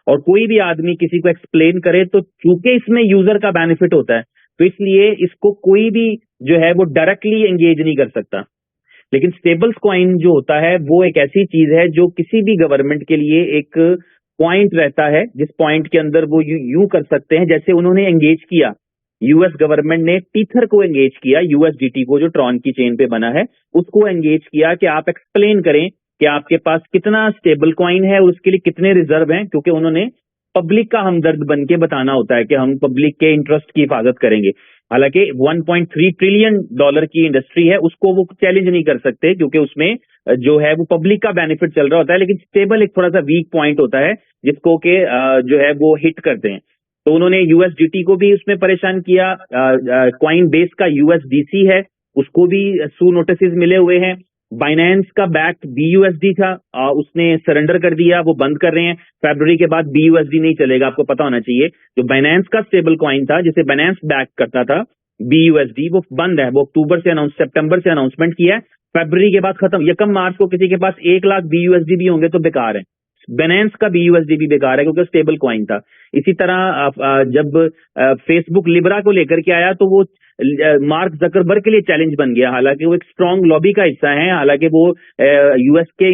और कोई भी आदमी किसी को एक्सप्लेन करे तो चूंकि इसमें यूजर का बेनिफिट होता है तो इसलिए इसको कोई भी जो है वो डायरेक्टली एंगेज नहीं कर सकता। लेकिन स्टेबल कॉइन जो होता है वो एक ऐसी चीज है जो किसी भी गवर्नमेंट के लिए एक पॉइंट रहता है, जिस पॉइंट के अंदर वो यूं कर सकते हैं जैसे उन्होंने एंगेज किया। यूएस गवर्नमेंट ने टीथर को एंगेज किया, USDT को जो ट्रॉन की चेन पे बना है उसको एंगेज किया कि आप एक्सप्लेन करें कि आपके पास कितना स्टेबल कॉइन है और उसके लिए कितने रिजर्व हैं, क्योंकि उन्होंने पब्लिक का हमदर्द बन के बताना होता है कि हम पब्लिक के इंटरेस्ट की हिफाजत करेंगे। हालांकि 1.3 ट्रिलियन डॉलर की इंडस्ट्री है, उसको वो चैलेंज नहीं कर सकते क्योंकि उसमें जो है वो पब्लिक का बेनिफिट चल रहा होता है। लेकिन स्टेबल एक थोड़ा सा वीक पॉइंट होता है जिसको कि जो है वो हिट करते हैं। तो उन्होंने USDT को भी उसमें परेशान किया। कॉइन बेस का USDC है, उसको भी सू नोटिस मिले हुए हैं। बाइनेंस का बैक BUSD था, उसने सरेंडर कर दिया, वो बंद कर रहे हैं। फरवरी के बाद BUSD नहीं चलेगा, आपको पता होना चाहिए। जो बाइनेंस का स्टेबल कॉइन था जिसे बाइनेंस बैक करता था BUSD, वो बंद है। वो सितंबर से अनाउंसमेंट किया है, फरवरी के बाद खत्म। यकम मार्च को किसी के पास 1 लाख BUSD भी होंगे तो बेकार है। बाइनेंस का BUSD भी बेकार है क्योंकि स्टेबल कॉइन था। इसी तरह जब फेसबुक लिब्रा को लेकर के आया तो वो मार्क जकरबर्ग के लिए चैलेंज बन गया। हालांकि वो एक स्ट्रॉन्ग लॉबी का हिस्सा है, हालांकि वो यूएस के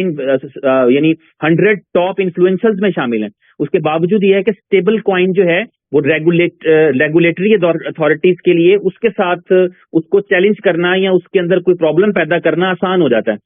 यानी 100 टॉप इन्फ्लुएंसर्स में शामिल हैं, उसके बावजूद यह है कि स्टेबल कॉइन जो है वो रेगुलेटरी अथॉरिटीज के लिए उसके साथ उसको चैलेंज करना या उसके अंदर कोई प्रॉब्लम पैदा करना आसान हो जाता है।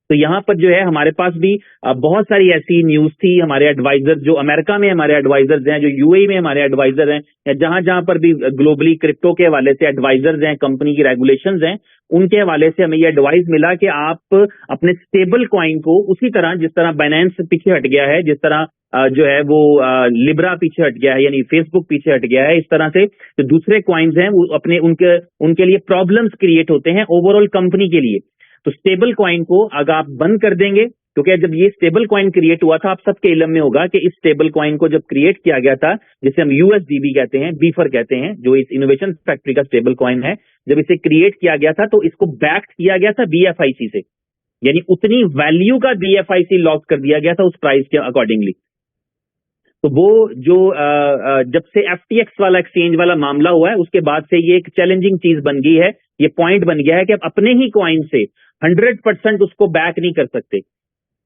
तो यहाँ पर जो है हमारे पास भी बहुत सारी ऐसी न्यूज थी। हमारे एडवाइजर जो अमेरिका में हमारे एडवाइजर्स हैं, जो UAE में हमारे एडवाइजर हैं, या जहां जहां पर भी ग्लोबली क्रिप्टो के हवाले से एडवाइजर्स हैं, कंपनी की रेगुलेशंस हैं, उनके हवाले से हमें ये एडवाइस मिला कि आप अपने स्टेबल कॉइन को उसी तरह जिस तरह बाइनेंस पीछे हट गया है, जिस तरह जो है वो लिब्रा पीछे हट गया है, यानी फेसबुक पीछे हट गया है, इस तरह से जो दूसरे कॉइन्स हैं वो अपने उनके लिए प्रॉब्लम्स क्रिएट होते हैं ओवरऑल कंपनी के लिए। तो स्टेबल कॉइन को अगर आप बंद कर देंगे, क्योंकि जब ये स्टेबल कॉइन क्रिएट हुआ था, आप सबके इल्म में होगा कि इस स्टेबल कॉइन को जब क्रिएट किया गया था, जिसे हम USDB कहते हैं, बीफर कहते हैं, जो इस इनोवेशन फैक्ट्री का स्टेबल कॉइन है, जब इसे क्रिएट किया गया था तो इसको बैक किया गया था BFIC से, यानी उतनी वैल्यू का BFIC लॉक कर दिया गया था उस प्राइस के अकॉर्डिंगली। तो वो जो जब से FTX वाला एक्सचेंज वाला मामला हुआ है उसके बाद से ये एक चैलेंजिंग चीज बन गई है, ये पॉइंट बन गया है कि आप अपने ही कॉइन से 100% उसको बैक नहीं कर सकते।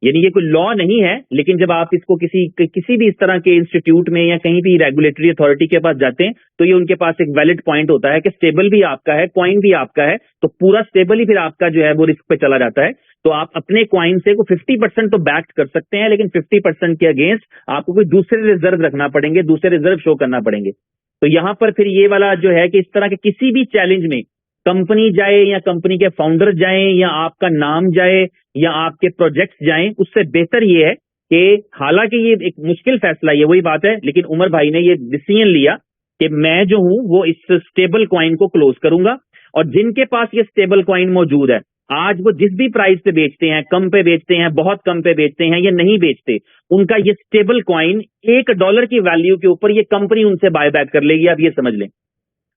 यानी ये कोई लॉ नहीं है, लेकिन जब आप इसको किसी भी इस तरह के इंस्टीट्यूट में या कहीं भी रेगुलेटरी अथॉरिटी के पास जाते हैं तो ये उनके पास एक वैलिड पॉइंट होता है कि स्टेबल भी आपका है, कॉइन भी आपका है, तो पूरा स्टेबल ही फिर आपका जो है वो रिस्क पे चला जाता है। तो आप अपने कॉइन से को 50% तो बैक कर सकते हैं, लेकिन 50% के अगेंस्ट आपको कोई दूसरे रिजर्व रखना पड़ेंगे, दूसरे रिजर्व शो करना पड़ेंगे। तो यहां पर फिर ये वाला जो है कि इस तरह के किसी भी चैलेंज में कंपनी जाए या कंपनी के फाउंडर जाएं या आपका नाम जाए या आपके प्रोजेक्ट्स जाएं, उससे बेहतर ये है कि हालांकि ये एक मुश्किल फैसला, ये वही बात है, लेकिन उमर भाई ने ये डिसीजन लिया कि मैं जो हूं वो इस स्टेबल कॉइन को क्लोज करूंगा, और जिनके पास ये स्टेबल कॉइन मौजूद है आज वो जिस भी प्राइस पे बेचते हैं, कम पे बेचते हैं, बहुत कम पे बेचते हैं या नहीं बेचते, उनका ये स्टेबल कॉइन $1 की वैल्यू के ऊपर ये कंपनी उनसे बाय बैक कर लेगी, आप ये समझ लें।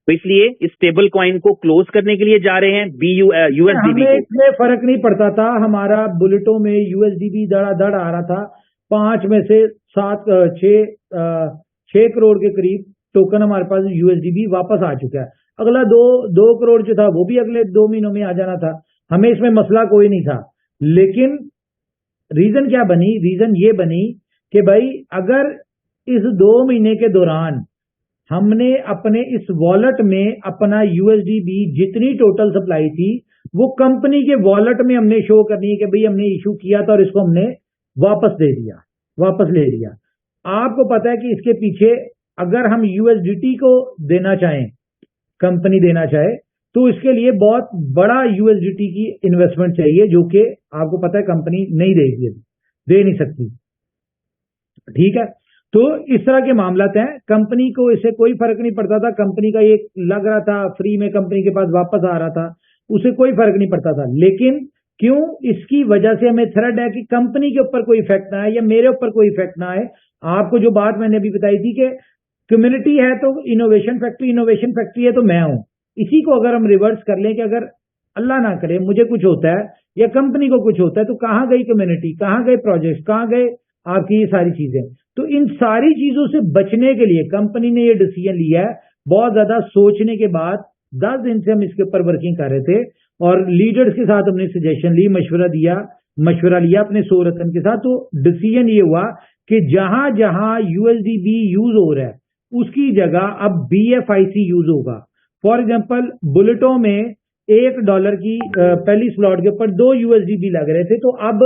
तो इसलिए इस स्टेबल कॉइन को क्लोज करने के लिए जा रहे हैं USDB को। इसमें फर्क नहीं पड़ता था, हमारा बुलेटों में USDB धड़ाधड़ आ रहा था, 5 में से 6 करोड़ के करीब टोकन हमारे पास यूएसडीबी वापस आ चुका है। अगला 2 करोड़ जो था वो भी अगले 2 महीनों में आ जाना था, हमें इसमें मसला कोई नहीं था। लेकिन रीजन क्या बनी? रीजन ये बनी कि भाई अगर इस 2 महीने के दौरान हमने अपने इस वॉलेट में अपना यूएसडीबी जितनी टोटल सप्लाई थी वो कंपनी के वॉलेट में हमने शो करनी है कि भाई हमने इशू किया था और इसको हमने वापस दे दिया, वापस ले लिया। आपको पता है कि इसके पीछे अगर हम यूएसडीटी को देना चाहें, कंपनी देना चाहे, तो इसके लिए बहुत बड़ा यूएसडीटी की इन्वेस्टमेंट चाहिए, जो कि आपको पता है कंपनी नहीं देगी, दे नहीं सकती। ठीक है, तो इस तरह के मामलात हैं। कंपनी को इससे कोई फर्क नहीं पड़ता था, कंपनी का ये लग रहा था फ्री में कंपनी के पास वापस आ रहा था, उसे कोई फर्क नहीं पड़ता था। लेकिन क्यों? इसकी वजह से हमें थ्रेट है कि कंपनी के ऊपर कोई इफेक्ट ना आए या मेरे ऊपर कोई इफेक्ट ना आए। आपको जो बात मैंने अभी बताई थी कि कम्युनिटी है तो इनोवेशन फैक्ट्री है तो मैं हूं। इसी को अगर हम रिवर्स कर लें कि अगर अल्लाह ना करे मुझे कुछ होता है या कंपनी को कुछ होता है तो कहां गई कम्युनिटी, कहां गए प्रोजेक्ट, कहां गए आपकी ये सारी चीजें। तो इन सारी चीजों से बचने के लिए कंपनी ने ये डिसीजन लिया है। बहुत ज्यादा सोचने के बाद 10 दिन से हम इसके ऊपर वर्किंग कर रहे थे और लीडर्स के साथ हमने सजेशन ली, मशवरा लिया अपने 100 रत्न के साथ। तो डिसीजन ये हुआ कि जहां जहां यूएसडीबी यूज हो रहा है उसकी जगह अब बीएफआईसी यूज होगा। फॉर एग्जांपल बुलेटों में $1 की पहली स्लॉट के ऊपर 2 यूएसडीबी लग रहे थे, तो अब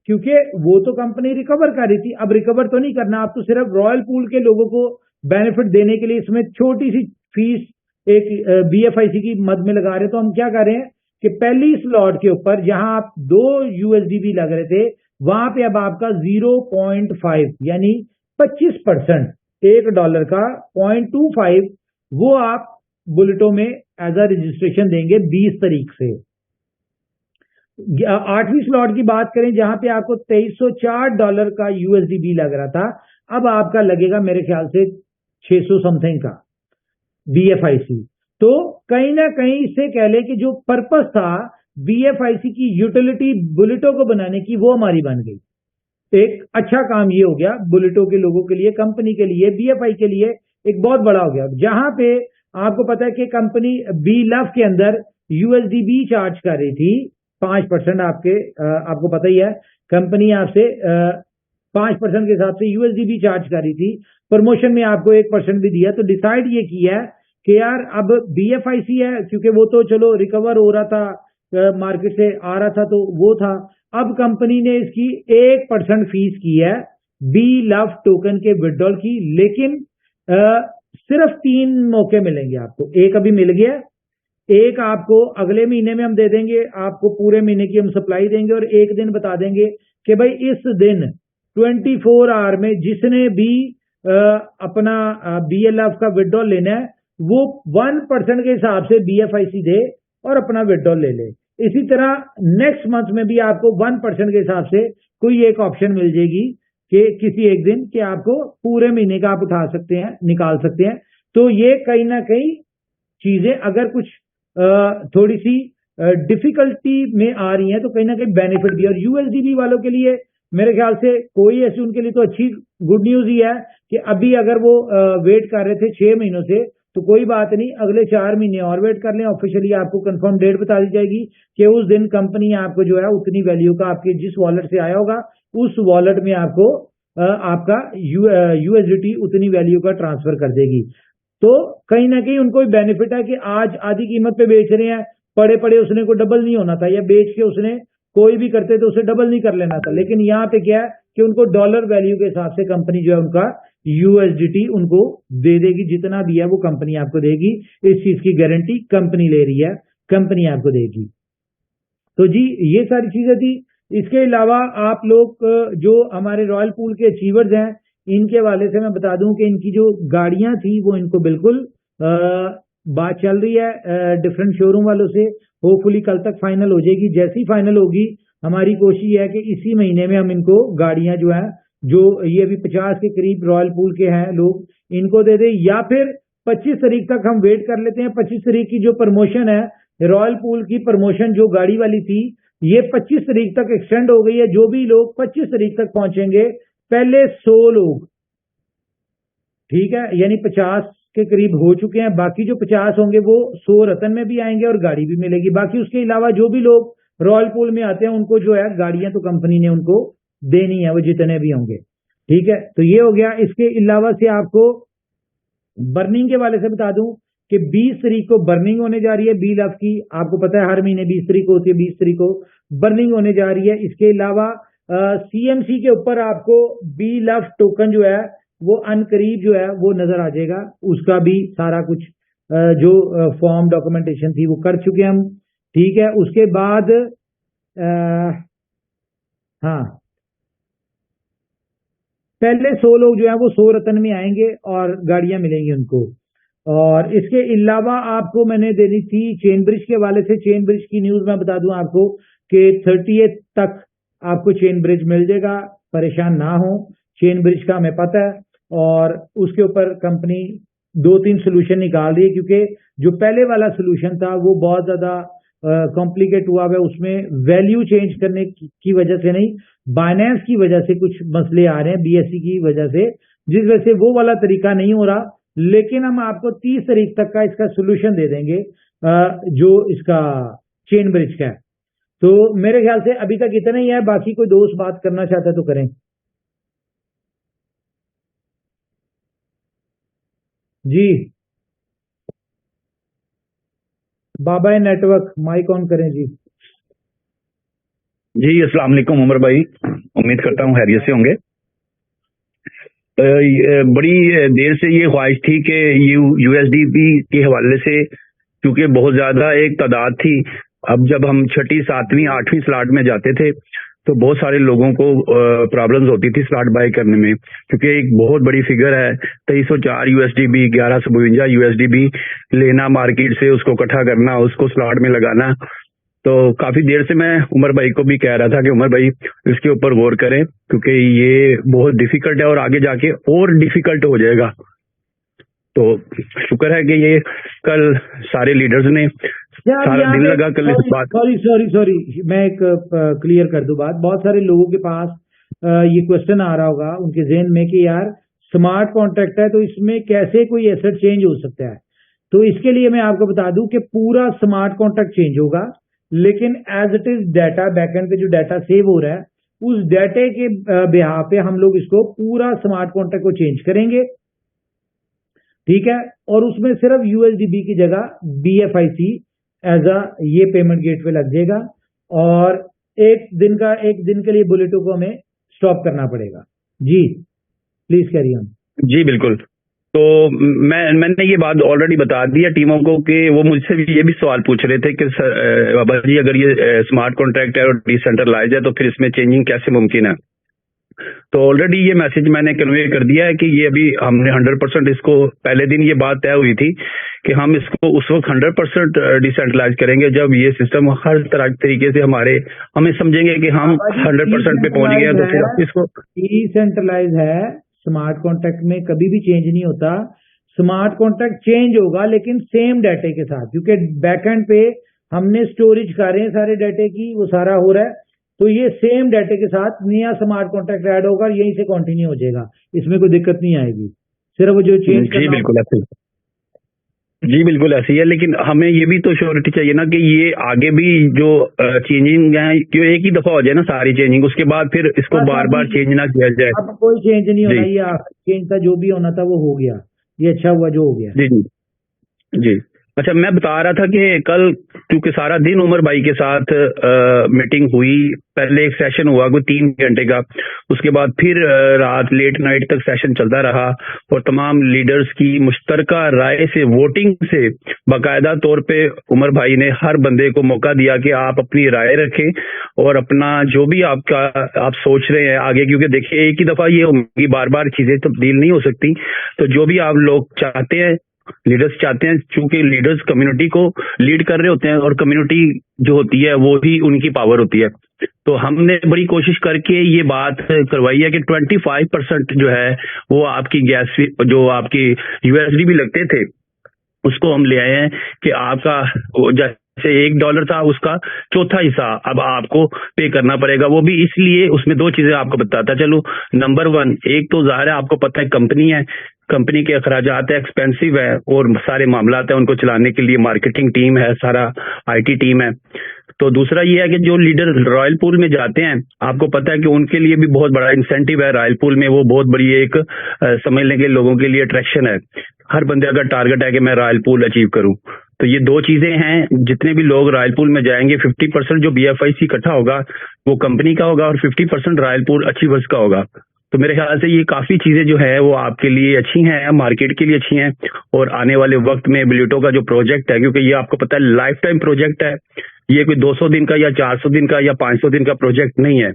क्योंकि वो तो कंपनी रिकवर कर रही थी, अब रिकवर तो नहीं करना, आप तो सिर्फ रॉयल पूल के लोगों को बेनिफिट देने के लिए इसमें छोटी सी फीस एक बीएफआईसी की मद में लगा रहे। तो हम क्या कर रहे हैं कि पहली स्लॉट के ऊपर जहां आप 2 यूएसडीबी लग रहे थे वहां पे अब आपका 0.5 यानी 25% $1 का 0.25 वो आप बुलेटों में एज अ रजिस्ट्रेशन देंगे 20 तारीख से। 8वीं स्लॉट की बात करें जहां पे आपको $2304 का यूएसडीबी लग रहा था, अब आपका लगेगा मेरे ख्याल से 600 समथिंग का बीएफआईसी। तो कहीं ना कहीं इससे कह ले कि जो पर्पस था बीएफआईसी की यूटिलिटी बुलेटों को बनाने की वो हमारी बन गई। एक अच्छा काम ये हो गया बुलेटों के लोगों के लिए, कंपनी के लिए, बीएफआई के लिए एक बहुत बड़ा हो गया। जहां पे आपको पता है कि कंपनी बी लव के अंदर यूएसडीबी चार्ज कर रही थी 5%, आपको पता ही है कंपनी आपसे 5% के हिसाब से यूएसडीबी चार्ज कर रही थी, प्रमोशन में आपको 1% भी दिया। तो डिसाइड ये किया कि यार अब बीएफआईसी है, क्योंकि वो तो चलो रिकवर हो रहा था, मार्केट से आ रहा था तो वो था, अब कंपनी ने इसकी 1% फीस की है बी लव टोकन के विड्रॉल की। लेकिन सिर्फ 3 मौके मिलेंगे आपको, एक अभी मिल गया, एक आपको अगले महीने में हम दे देंगे, आपको पूरे महीने की हम सप्लाई देंगे, और एक दिन बता देंगे कि भाई इस दिन 24 आवर में जिसने भी अपना बीएलएफ का विड्रॉल लेना है वो 1% के हिसाब से बीएफआईसी दे और अपना विड्रॉल ले ले। इसी तरह नेक्स्ट मंथ में भी आपको 1% के हिसाब से कोई एक ऑप्शन मिल जाएगी कि किसी एक दिन कि आपको पूरे महीने का आप उठा सकते हैं, निकाल सकते हैं। तो ये कहीं ना कहीं चीजें अगर कुछ थोड़ी सी डिफिकल्टी में आ रही हैं तो कहीं ना कहीं बेनिफिट भी। और यूएसडीबी वालों के लिए मेरे ख्याल से कोई ऐसी उनके लिए तो अच्छी गुड न्यूज ही है कि अभी अगर वो वेट कर रहे थे 6 महीनों से, तो कोई बात नहीं, अगले 4 महीने और वेट कर लें। ऑफिशियली आपको कंफर्म डेट बता दी जाएगी कि उस दिन कंपनी आपको जो है उतनी वैल्यू का आपके जिस वॉलेट से आया होगा उस वॉलेट में आपको आपका यूएसडीटी उतनी वैल्यू का ट्रांसफर कर देगी। तो कहीं ना कहीं उनको भी बेनिफिट है कि आज आधी कीमत पे बेच रहे हैं, पड़े पड़े उसने को डबल नहीं होना था, या बेच के उसने कोई भी करते तो उसे डबल नहीं कर लेना था। लेकिन यहाँ पे क्या है कि उनको डॉलर वैल्यू के हिसाब से कंपनी जो है उनका यूएसडीटी उनको दे देगी, जितना भी है वो कंपनी आपको देगी। इस चीज की गारंटी कंपनी ले रही है, कंपनी आपको देगी। तो जी ये सारी चीजें थी। इसके अलावा आप लोग जो हमारे रॉयल पूल के अचीवर्स हैं इनके वाले से मैं बता दूं कि इनकी जो गाड़ियां थी वो इनको बिल्कुल बात चल रही है डिफरेंट शोरूम वालों से। होपफुली कल तक फाइनल हो जाएगी। जैसी फाइनल होगी हमारी कोशिश है कि इसी महीने में हम इनको गाड़ियां जो है, जो ये अभी 50 के करीब रॉयल पूल के हैं लोग, इनको दे दें, या फिर 25 तारीख तक हम वेट कर लेते हैं। 25 तारीख की जो प्रमोशन है, रॉयल पूल की प्रमोशन जो गाड़ी वाली थी, ये 25 तारीख तक एक्सटेंड हो गई है। जो भी लोग 25 तारीख तक पहुंचेंगे, पहले 100 लोग, ठीक है, यानी 50 के करीब हो चुके हैं। बाकी जो 50 होंगे वो 100 रतन में भी आएंगे और गाड़ी भी मिलेगी। बाकी उसके अलावा जो भी लोग रॉयल पूल में आते हैं उनको जो है गाड़ियां तो कंपनी ने उनको देनी है, वो जितने भी होंगे। ठीक है, तो ये हो गया। इसके अलावा से आपको बर्निंग के वाले से बता दूं कि 20 तारीख को बर्निंग होने जा रही है BLF की। आपको पता है हर महीने 20 तारीख को होती है, 20 तारीख को बर्निंग होने जा रही है। इसके अलावा CMC के ऊपर आपको BLF टोकन जो है वो अनकरीब जो है वो नजर आ जाएगा। उसका भी सारा कुछ जो फॉर्म डॉक्यूमेंटेशन थी वो कर चुके हैं हम। ठीक है, उसके बाद हाँ, पहले 100 लोग जो है वो 100 रतन में आएंगे और गाड़ियां मिलेंगी उनको। और इसके अलावा आपको मैंने देनी थी चेन ब्रिज के वाले से। चेन ब्रिज की न्यूज मैं बता दूं आपको कि 30th तक आपको चेन ब्रिज मिल जाएगा, परेशान ना हो। चेन ब्रिज का हमें पता है और उसके ऊपर कंपनी 2-3 सोल्यूशन निकाल रही है, क्योंकि जो पहले वाला सोल्यूशन था वो बहुत ज्यादा कॉम्प्लिकेट हुआ है। उसमें वैल्यू चेंज करने की वजह से नहीं, बाइनेंस की वजह से कुछ मसले आ रहे हैं, BSE की वजह से, जिस वजह से वो वाला तरीका नहीं हो रहा। लेकिन हम आपको 30 तारीख तक का इसका सोल्यूशन दे देंगे जो इसका चेन ब्रिज का है। तो मेरे ख्याल से अभी तक इतना ही है। बाकी कोई दोस्त बात करना चाहता है तो करें। जी बाबा नेटवर्क माइक ऑन करें जी। जी अस्सलाम वालेकुम उमर भाई, उम्मीद करता हूँ खैरियत से होंगे। बड़ी देर से ये ख्वाहिश थी कि USDP के हवाले से, क्योंकि बहुत ज्यादा एक तादाद थी। अब जब हम 6ठी 7वीं 8वीं स्लॉट में जाते थे तो बहुत सारे लोगों को प्रॉब्लम्स होती थी स्लॉट बाय करने में, क्योंकि एक बहुत बड़ी फिगर है 2304 USDP, 1152 USDP लेना मार्केट से, उसको इकट्ठा करना, उसको स्लॉट में लगाना। तो काफी देर से मैं उमर भाई को भी कह रहा था कि उमर भाई इसके ऊपर गौर करें, क्योंकि ये बहुत डिफिकल्ट है और आगे जाके और डिफिकल्ट हो जाएगा। तो शुक्र है कि ये कल सारे लीडर्स ने सारा दिन लगा कल इस बात। सॉरी मैं एक क्लियर कर दूं बात। बहुत सारे लोगों के पास ये क्वेश्चन आ रहा होगा उनके जहन में कि यार स्मार्ट कॉन्ट्रैक्ट है तो इसमें कैसे कोई एसेट चेंज हो सकता है। तो इसके लिए मैं आपको बता दूं कि पूरा स्मार्ट कॉन्ट्रैक्ट चेंज होगा, लेकिन as it is data backend पे जो डाटा सेव हो रहा है उस डाटे के बिहाफ पे हम लोग इसको पूरा स्मार्ट कॉन्ट्रैक्ट को चेंज करेंगे। ठीक है, और उसमें सिर्फ USDP की जगह BFIC एज अ ये पेमेंट गेटवे लग जाएगा और एक दिन के लिए बुलेटो को हमें स्टॉप करना पड़ेगा। जी प्लीज कैरी ऑन। जी बिल्कुल। तो मैंने ये बात ऑलरेडी बता दी है टीमों को कि वो मुझसे भी ये भी सवाल पूछ रहे थे कि बाबा जी अगर ये स्मार्ट कॉन्ट्रैक्ट है और डिसेंट्रलाइज है तो फिर इसमें चेंजिंग कैसे मुमकिन है। तो ऑलरेडी ये मैसेज मैंने कन्वे कर दिया है कि ये अभी हमने 100% इसको, पहले दिन ये बात तय हुई थी कि हम इसको उस वक्त 100% डिसेंट्रलाइज करेंगे जब ये सिस्टम हर तरह तरीके से हमें समझेंगे कि हम 100% पे पहुंच गए हैं। तो फिर इसको डिसेंट्रलाइज है, स्मार्ट कॉन्ट्रैक्ट में कभी भी चेंज नहीं होता। स्मार्ट कॉन्ट्रैक्ट चेंज होगा लेकिन सेम डाटे के साथ, क्योंकि बैकएंड पे हमने स्टोरेज कर रहे हैं सारे डाटे की, वो सारा हो रहा है। तो ये सेम डाटे के साथ नया स्मार्ट कॉन्ट्रैक्ट ऐड होगा, यहीं से कंटिन्यू हो जाएगा, इसमें कोई दिक्कत नहीं आएगी। सिर्फ वो जो चेंज जी बिल्कुल ऐसे, जी बिल्कुल ऐसी है। लेकिन हमें ये भी तो श्योरिटी चाहिए ना कि ये आगे भी जो चेंजिंग है क्यों एक ही दफा हो जाए ना सारी चेंजिंग, उसके बाद फिर इसको बार बार चेंज ना किया जाए। अब कोई चेंज नहीं होना, ये चेंज था, जो भी होना था वो हो गया, ये अच्छा हुआ जो हो गया। जी जी जी। अच्छा, मैं बता रहा था कि कल क्योंकि सारा दिन उमर भाई के साथ मीटिंग हुई, पहले एक सेशन हुआ कोई 3 घंटे का, उसके बाद फिर रात लेट नाइट तक सेशन चलता रहा और तमाम लीडर्स की मुश्तरका राय से, वोटिंग से बाकायदा तौर पे उमर भाई ने हर बंदे को मौका दिया कि आप अपनी राय रखें और अपना जो भी आप सोच रहे हैं आगे, क्योंकि देखिए एक ही दफा ये होगी, बार बार चीजें तब्दील नहीं हो सकती। तो जो भी आप लोग चाहते हैं, लीडर्स चाहते हैं, चूंकि लीडर्स कम्युनिटी को लीड कर रहे होते हैं और कम्युनिटी जो होती है वो ही उनकी पावर होती है। तो हमने बड़ी कोशिश करके ये बात करवाई है कि 25% जो है वो आपकी गैस, जो आपकी USDP लगते थे उसको हम ले आए हैं कि आपका जैसे $1 था उसका चौथा हिस्सा अब आपको पे करना पड़ेगा। वो भी इसलिए, उसमें 2 चीजें आपको बताता चलो। नंबर 1, एक तो जाहिर है आपको पता है कंपनी है, कंपनी के अखराजात है, एक्सपेंसिव है और सारे मामलात है, उनको चलाने के लिए मार्केटिंग टीम है, सारा आईटी टीम है। तो दूसरा ये है कि जो लीडर रॉयल पूल में जाते हैं, आपको पता है कि उनके लिए भी बहुत बड़ा इंसेंटिव है रॉयल पूल में, वो बहुत बड़ी एक समझ लेंगे लोगों के लिए अट्रैक्शन है। हर बंदे का टारगेट है कि मैं रॉयल पूल अचीव करूं। तो ये दो चीजें हैं, जितने भी लोग रॉयल पूल में जाएंगे 50% जो BFIC इकट्ठा होगा वो कंपनी का होगा और 50% रॉयल पूल अचीवर्स का होगा। तो मेरे ख्याल से ये काफी चीजें जो है वो आपके लिए अच्छी हैं, मार्केट के लिए अच्छी हैं और आने वाले वक्त में ब्लूटो का जो प्रोजेक्ट है, क्योंकि ये आपको पता है लाइफ टाइम प्रोजेक्ट है, ये कोई 200 दिन का या 400 दिन का या 500 दिन का प्रोजेक्ट नहीं है।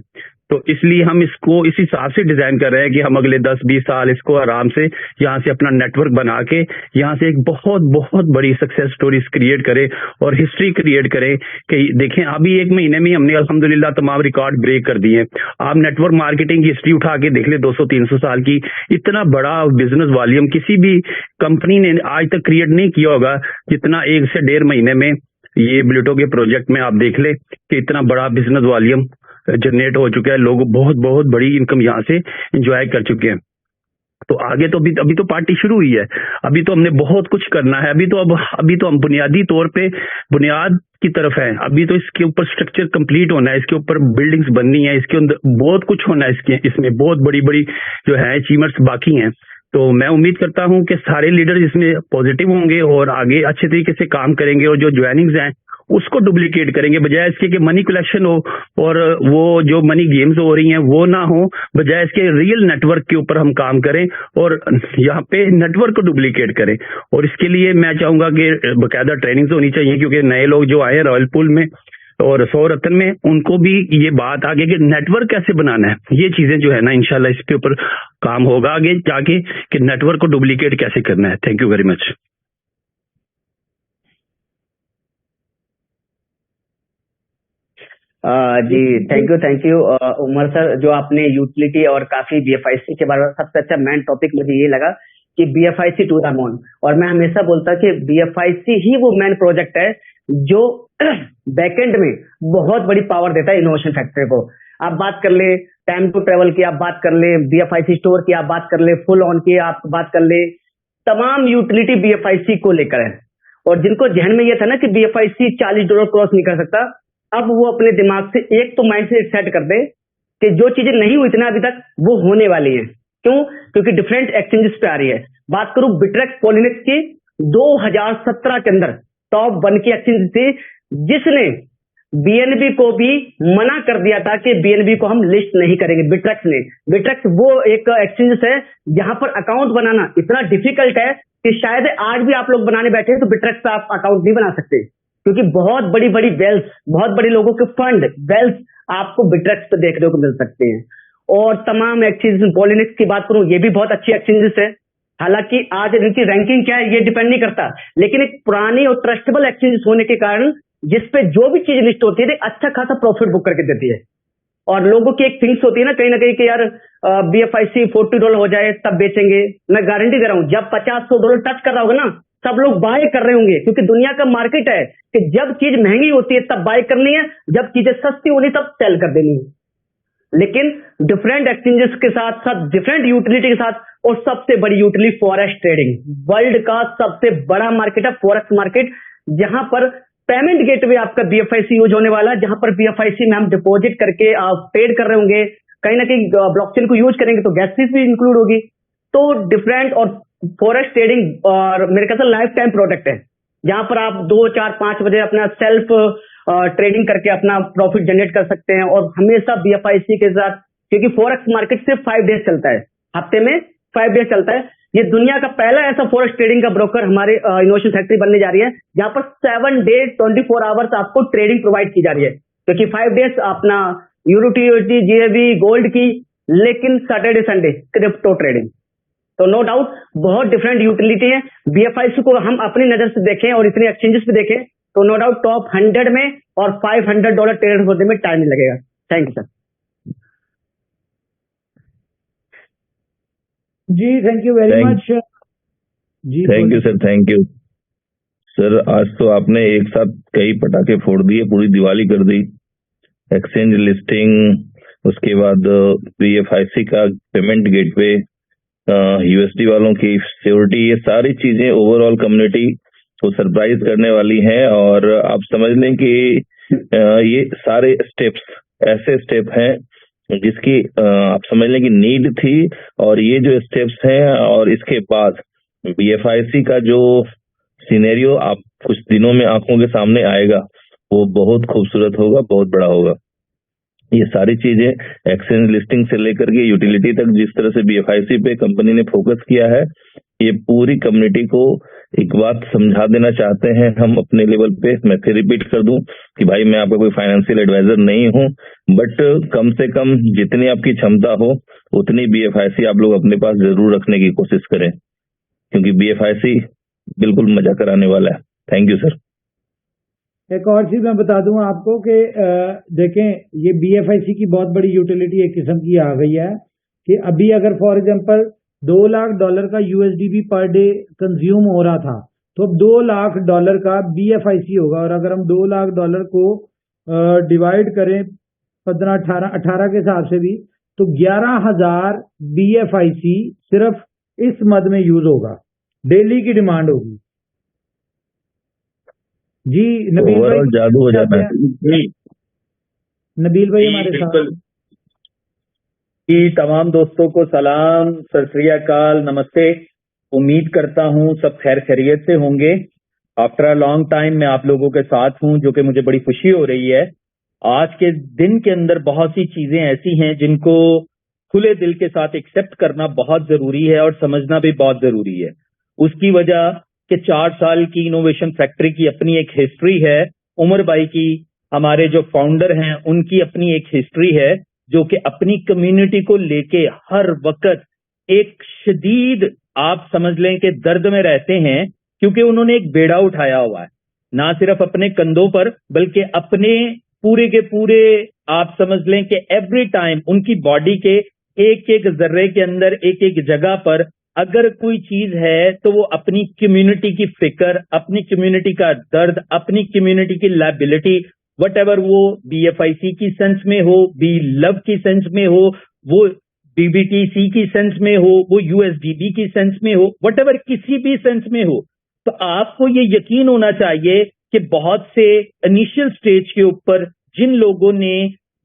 तो इसलिए हम इसको इस हिसाब से डिजाइन कर रहे हैं कि हम अगले 10-20 साल इसको आराम से यहाँ से अपना नेटवर्क बना के यहाँ से एक बहुत बहुत बड़ी सक्सेस स्टोरीज क्रिएट करें और हिस्ट्री क्रिएट करें। कि देखें अभी 1 महीने में हमने अल्हम्दुलिल्लाह तमाम रिकॉर्ड ब्रेक कर दिए। आप नेटवर्क मार्केटिंग की हिस्ट्री उठा के देख ले 200-300 साल की, इतना बड़ा बिजनेस वॉल्यूम किसी भी कंपनी ने आज तक क्रिएट नहीं किया होगा जितना 1 से 1.5 महीने में ये ब्लूटो के प्रोजेक्ट में आप देख ले कि इतना बड़ा बिजनेस वॉल्यूम जनरेट हो चुका है। लोग बहुत बहुत बड़ी इनकम यहाँ से एंजॉय कर चुके हैं। तो आगे तो अभी तो पार्टी शुरू हुई है, अभी तो हमने बहुत कुछ करना है। अभी तो हम बुनियादी तौर पे बुनियाद की तरफ है। अभी तो इसके ऊपर स्ट्रक्चर कंप्लीट होना है, इसके ऊपर बिल्डिंग्स बननी है, इसके अंदर बहुत कुछ होना है, इसमें बहुत बड़ी बड़ी जो है अचीवमेंट्स बाकी हैं। तो मैं उम्मीद करता हूं कि सारे लीडर इसमें पॉजिटिव होंगे और आगे अच्छे तरीके से काम करेंगे और जो ज्वाइनिंग्स हैं उसको डुप्लीकेट करेंगे, बजाय इसके कि मनी कलेक्शन हो और वो जो मनी गेम्स हो रही हैं वो ना हो, बजाय इसके रियल नेटवर्क के ऊपर हम काम करें और यहाँ पे नेटवर्क को डुप्लीकेट करें। और इसके लिए मैं चाहूंगा कि बाकायदा ट्रेनिंग्स होनी चाहिए, क्योंकि नए लोग जो आए रॉयल पूल में और 100 रत्न में, उनको भी ये बात आगे कि नेटवर्क कैसे बनाना है, ये चीजें जो है ना इंशाल्लाह इसके ऊपर काम होगा आगे जाके कि नेटवर्क को डुप्लीकेट कैसे करना है। Thank you very much. जी थैंक यू उमर सर, जो आपने यूटिलिटी और काफी BFIC के बारे में सबसे अच्छा मेन टॉपिक मुझे ये लगा कि BFIC टू द मून। और मैं हमेशा बोलता कि BFIC ही वो मेन प्रोजेक्ट है जो बैकएंड में बहुत बड़ी पावर देता है इनोवेशन फैक्ट्री को। आप बात कर ले टाइम टू ट्रेवल की, आप बात कर ले BFIC स्टोर की, आप बात कर ले फुल ऑन की, आप बात कर ले, तमाम यूटिलिटी BFIC को लेकर है। और जिनको जहन में ये था ना कि BFIC $40 क्रॉस नहीं कर सकता, अब वो अपने दिमाग से एक तो माइंड से सेट कर दे कि जो चीजें नहीं हुई इतना अभी तक वो होने वाली है। क्यों? क्योंकि डिफरेंट एक्सचेंजेस पे आ रही है। बात करूं बिट्रेक्स पॉलिनेक्स की, 2017 के अंदर टॉप 1 की एक्सचेंज थी जिसने BNB को भी मना कर दिया था कि BNB को हम लिस्ट नहीं करेंगे। बिट्रेक्स ने, बिट्रेक्स वो एक एक्सचेंज है जहां पर अकाउंट बनाना इतना डिफिकल्ट है कि शायद आज भी आप लोग बनाने बैठे हैं तो बिट्रेक्स पे आप अकाउंट नहीं बना सकते, क्योंकि बहुत बड़ी बड़ी वेल्थ, बहुत बड़े लोगों के फंड वेल्थ आपको बिट्रेक्स पे देखने को मिल सकते हैं। और तमाम एक्सचेंजेस, पॉलिनेक्स की बात करूं ये भी बहुत अच्छी एक्सचेंजेस है। हालांकि आज इनकी रैंकिंग क्या है ये डिपेंड नहीं करता, लेकिन एक पुरानी और ट्रस्टेबल एक्सचेंजेस होने के कारण जिसपे जो भी चीज लिस्ट होती है अच्छा खासा प्रॉफिट बुक करके देती है। और लोगों की एक थिंग्स होती है ना कहीं कि यार BFIC $40 हो जाए तब बेचेंगे। मैं गारंटी दे रहा हूं जब $50-100 टच कर रहा होगा ना सब लोग बाय कर रहे होंगे, क्योंकि दुनिया का मार्केट है कि जब चीज महंगी होती है तब बाय करनी है, जब चीजें सस्ती होनी तब सेल कर देनी है। लेकिन डिफरेंट एक्सचेंजेस के साथ साथ डिफरेंट यूटिलिटी के साथ, और सबसे बड़ी यूटिलिटी फॉरेक्स ट्रेडिंग, वर्ल्ड का सबसे बड़ा मार्केट है फॉरेक्स मार्केट, जहां पर पेमेंट गेटवे आपका BFIC यूज होने वाला है, जहां पर BFIC में हम डिपॉजिट करके आप पेड कर रहे होंगे, कहीं ना कहीं ब्लॉकचेन को यूज करेंगे तो गैस फीस भी इंक्लूड होगी। तो डिफरेंट और फॉरेक्स ट्रेडिंग और मेरे ख्याल से लाइफ टाइम प्रोडक्ट है, जहां पर आप 2, 4, 5 बजे अपना सेल्फ ट्रेडिंग करके अपना प्रॉफिट जनरेट कर सकते हैं। और हमेशा BFIC के साथ, क्योंकि फॉरेक्स मार्केट सिर्फ 5 डेज चलता है, हफ्ते में 5 डेज चलता है। ये दुनिया का पहला ऐसा फॉरेक्स ट्रेडिंग का ब्रोकर हमारे इनोवेशन फैक्ट्री बनने जा रही है, जहां पर 7 डेज 24 आवर्स आपको ट्रेडिंग प्रोवाइड की जा रही है। क्योंकि 5 डेज अपना यूरोटी GAV गोल्ड की, लेकिन सैटरडे संडे क्रिप्टो ट्रेडिंग। तो नो डाउट बहुत डिफरेंट यूटिलिटी है। BFIC को हम अपनी नजर से देखें और इतने एक्सचेंजेस पे देखें तो नो डाउट टॉप 100 में और $500 ट्रेड होने में टाइम नहीं लगेगा। Thank you sir. जी थैंक यू वेरी मच। जी thank you sir, thank you sir. आज तो आपने एक साथ कई पटाखे फोड़ दिए, पूरी दिवाली कर दी। एक्सचेंज लिस्टिंग, उसके बाद BFIC का पेमेंट गेटवे, यूएसडी वालों की सिक्योरिटी, ये सारी चीजें ओवरऑल कम्युनिटी को सरप्राइज करने वाली हैं। और आप समझ लें कि ये सारे स्टेप्स ऐसे स्टेप हैं जिसकी आप समझ लें कि नीड थी। और ये जो स्टेप्स हैं और इसके बाद बीएफआईसी का जो सिनेरियो आप कुछ दिनों में आंखों के सामने आएगा वो बहुत खूबसूरत होगा, बहुत बड़ा होगा। ये सारी चीजें एक्सचेंज लिस्टिंग से लेकर के यूटिलिटी तक जिस तरह से बीएफआईसी पे कंपनी ने फोकस किया है, ये पूरी कम्युनिटी को एक बात समझा देना चाहते हैं हम अपने लेवल पे। मैं फिर रिपीट कर दूं कि भाई मैं आपका कोई फाइनेंशियल एडवाइजर नहीं हूं, बट कम से कम जितनी आपकी क्षमता हो उतनी बीएफआईसी आप लोग अपने पास जरूर रखने की कोशिश करें, क्योंकि बीएफआईसी बिल्कुल मजा कराने वाला है। Thank you sir. एक और चीज मैं बता दूं आपको कि देखें, ये बीएफआईसी की बहुत बड़ी यूटिलिटी एक किस्म की आ गई है कि अभी अगर फॉर एग्जांपल $2 लाख का यूएसडीबी पर डे कंज्यूम हो रहा था, तो अब $2 लाख का बीएफआईसी होगा। और अगर हम $2 लाख को डिवाइड करें 15, 18 के हिसाब से भी, तो 11,000 बीएफआईसी सिर्फ इस मद में यूज होगा, डेली की डिमांड होगी। जी नबील भाई, जादू हो जाता है। नबील भाई हमारे साथ। कि तमाम दोस्तों को सलाम, सत श्री अकाल, नमस्ते। उम्मीद करता हूं सब खैर खैरियत से होंगे। आफ्टर अ लॉन्ग टाइम मैं आप लोगों के साथ हूं, जो कि मुझे बड़ी खुशी हो रही है। आज के दिन के अंदर बहुत सी चीजें ऐसी हैं जिनको खुले दिल के साथ एक्सेप्ट करना बहुत जरूरी है और समझना भी बहुत जरूरी है। उसकी वजह कि 4 साल की इनोवेशन फैक्ट्री की अपनी एक हिस्ट्री है, उमर भाई की, हमारे जो फाउंडर हैं उनकी अपनी एक हिस्ट्री है, जो कि अपनी कम्युनिटी को लेके हर वक्त एक शदीद, आप समझ लें कि दर्द में रहते हैं, क्योंकि उन्होंने एक बेड़ा उठाया हुआ है, ना सिर्फ अपने कंधों पर बल्कि अपने पूरे के पूरे, आप समझ लें कि एवरी टाइम उनकी बॉडी के एक एक जर्रे के अंदर, एक एक जगह पर अगर कोई चीज है तो वो अपनी कम्युनिटी की फिक्र, अपनी कम्युनिटी का दर्द, अपनी कम्युनिटी की लायबिलिटी, वट एवर, वो बीएफआईसी की सेंस में हो, बी लव की सेंस में हो, वो बीबीटीसी की सेंस में हो, वो यूएसडीबी की सेंस में हो, वट एवर किसी भी सेंस में हो, तो आपको ये यकीन होना चाहिए कि बहुत से इनिशियल स्टेज के ऊपर जिन लोगों ने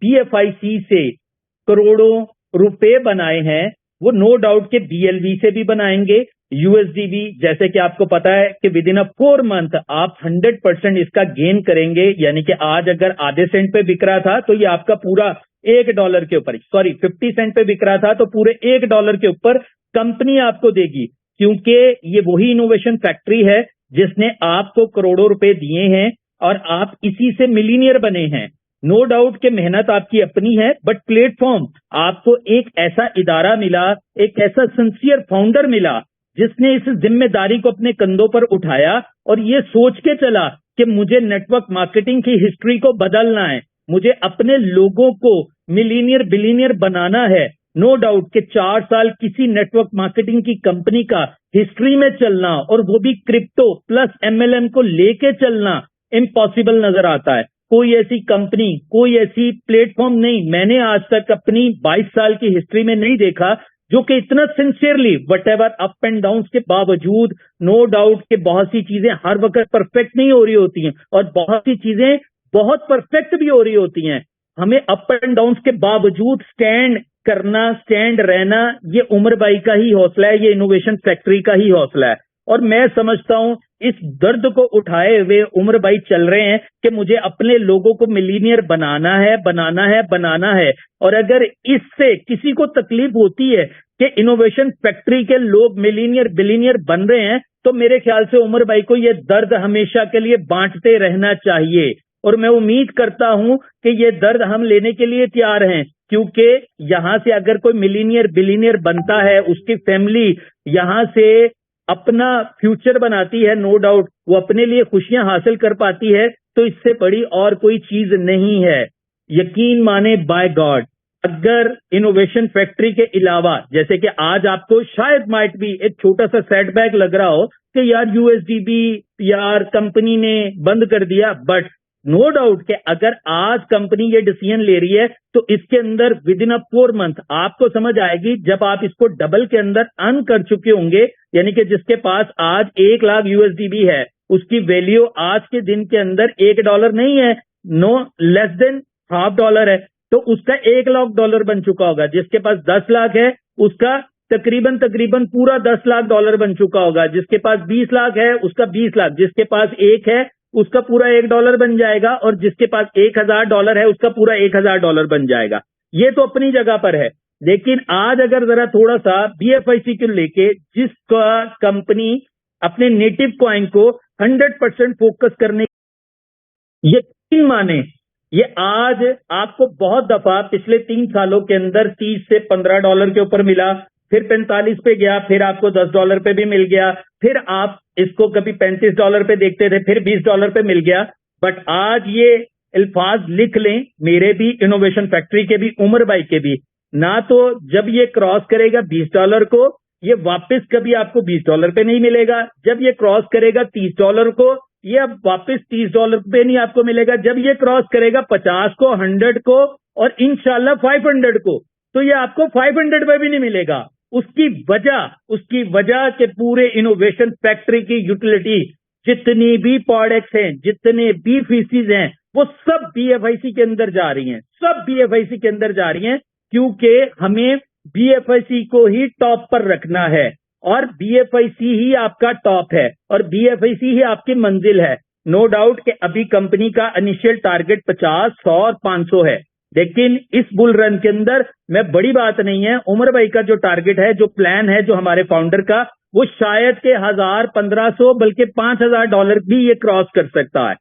बीएफआईसी से करोड़ों रुपए बनाए हैं, वो नो डाउट के बीएलवी से भी बनाएंगे, यूएसडीबी, जैसे कि आपको पता है कि विद इन अ 4 मंथ आप 100% इसका गेन करेंगे। यानी कि आज अगर आधे सेंट पे बिक रहा था तो ये आपका पूरा $1 के ऊपर, सॉरी 50 सेंट पे बिक रहा था तो पूरे $1 के ऊपर कंपनी आपको देगी, क्योंकि ये वही इनोवेशन फैक्ट्री है जिसने आपको करोड़ों रुपए दिए हैं और आप इसी से मिलीनियर बने हैं। नो डाउट कि मेहनत आपकी अपनी है, बट प्लेटफॉर्म आपको एक ऐसा इदारा मिला, एक ऐसा सिंसियर फाउंडर मिला जिसने इस जिम्मेदारी को अपने कंधों पर उठाया और ये सोच के चला कि मुझे नेटवर्क मार्केटिंग की हिस्ट्री को बदलना है, मुझे अपने लोगों को मिलीनियर बिलीनियर बनाना है। नो डाउट कि 4 साल किसी नेटवर्क मार्केटिंग की कंपनी का हिस्ट्री में चलना और वो भी क्रिप्टो प्लस एमएलएम को लेके चलना इम्पॉसिबल नजर आता है। कोई ऐसी कंपनी, कोई ऐसी प्लेटफॉर्म नहीं, मैंने आज तक अपनी 22 साल की हिस्ट्री में नहीं देखा जो कि इतना sincerely what ever up and down के बावजूद, नो डाउट कि बहुत सी चीजें हर वक्त परफेक्ट नहीं हो रही होती हैं और बहुत सी चीजें बहुत परफेक्ट भी हो रही होती हैं, हमें अप एंड डाउन के बावजूद स्टैंड करना, स्टैंड रहना, ये उमर भाई का ही हौसला है, ये इनोवेशन फैक्ट्री का ही हौसला है। और मैं समझता हूं इस दर्द को उठाए हुए उमर भाई चल रहे हैं कि मुझे अपने लोगों को मिलीनियर बनाना है, बनाना है, बनाना है। और अगर इससे किसी को तकलीफ होती है कि इनोवेशन फैक्ट्री के लोग मिलीनियर बिलीनियर बन रहे हैं, तो मेरे ख्याल से उमर भाई को यह दर्द हमेशा के लिए बांटते रहना चाहिए। और मैं उम्मीद करता हूं कि ये दर्द हम लेने के लिए तैयार हैं, क्योंकि यहां से अगर कोई मिलीनियर बिलीनियर बनता है, उसकी फैमिली यहां से अपना फ्यूचर बनाती है, नो डाउट वो अपने लिए खुशियां हासिल कर पाती है, तो इससे बड़ी और कोई चीज नहीं है। यकीन माने बाय गॉड, अगर इनोवेशन फैक्ट्री के अलावा, जैसे कि आज आपको शायद माइट भी एक छोटा सा सेटबैक लग रहा हो कि यार यूएसडीबी यार कंपनी ने बंद कर दिया, बट नो डाउट कि अगर आज कंपनी ये डिसीजन ले रही है तो इसके अंदर विद इन अ 4 मंथ आपको समझ आएगी, जब आप इसको डबल के अंदर अर्न कर चुके होंगे, यानी कि जिसके पास आज 1 लाख USD भी है, उसकी वैल्यू आज के दिन के अंदर $1 नहीं है, नो लेस देन $50 है, तो उसका $1 लाख बन चुका होगा। जिसके पास 10 लाख है उसका तकरीबन पूरा $10 लाख बन चुका होगा। जिसके पास 20 लाख है उसका 20 लाख, जिसके पास 1 है उसका पूरा $1 बन जाएगा, और जिसके पास $1000 है उसका पूरा $1000 बन जाएगा। ये तो अपनी जगह पर है। लेकिन आज अगर जरा थोड़ा सा BFIC को लेके, जिसका कंपनी अपने नेटिव कॉइन को 100% फोकस करने, यकीन माने ये आज आपको बहुत दफा पिछले 3 सालों के अंदर $30 से $15 के ऊपर मिला, फिर 45 पे गया, फिर आपको $10 पे भी मिल गया, फिर आप इसको कभी $35 पे देखते थे, फिर $20 पे मिल गया। बट आज ये अल्फाज लिख लें, मेरे भी, इनोवेशन फैक्ट्री के भी, उमर भाई के भी, ना तो जब ये क्रॉस करेगा $20 को, ये वापस कभी आपको $20 पे नहीं मिलेगा। जब ये क्रॉस करेगा $30 को, ये अब वापस $30 पे नहीं आपको मिलेगा। जब ये क्रॉस करेगा 50 को, 100 को और इंशाल्लाह 500 को, तो ये आपको 500 पे भी नहीं मिलेगा। उसकी वजह के पूरे इनोवेशन फैक्ट्री की यूटिलिटी, जितनी भी प्रोडक्ट्स हैं, जितने भी फीसीज हैं, वो सब BFIC के अंदर जा रही हैं, सब BFIC के अंदर जा रही हैं, क्योंकि हमें BFIC को ही टॉप पर रखना है, और BFIC ही आपका टॉप है, और BFIC ही आपकी मंजिल है। नो डाउट कि अभी कंपनी का इनिशियल टारगेट 50, 100 और 500 है, लेकिन इस बुल रन के अंदर मैं बड़ी बात नहीं है, उमर भाई का जो टारगेट है, जो प्लान है, जो हमारे फाउंडर का, वो शायद के 1000, 1500 बल्कि $5000 भी ये क्रॉस कर सकता है।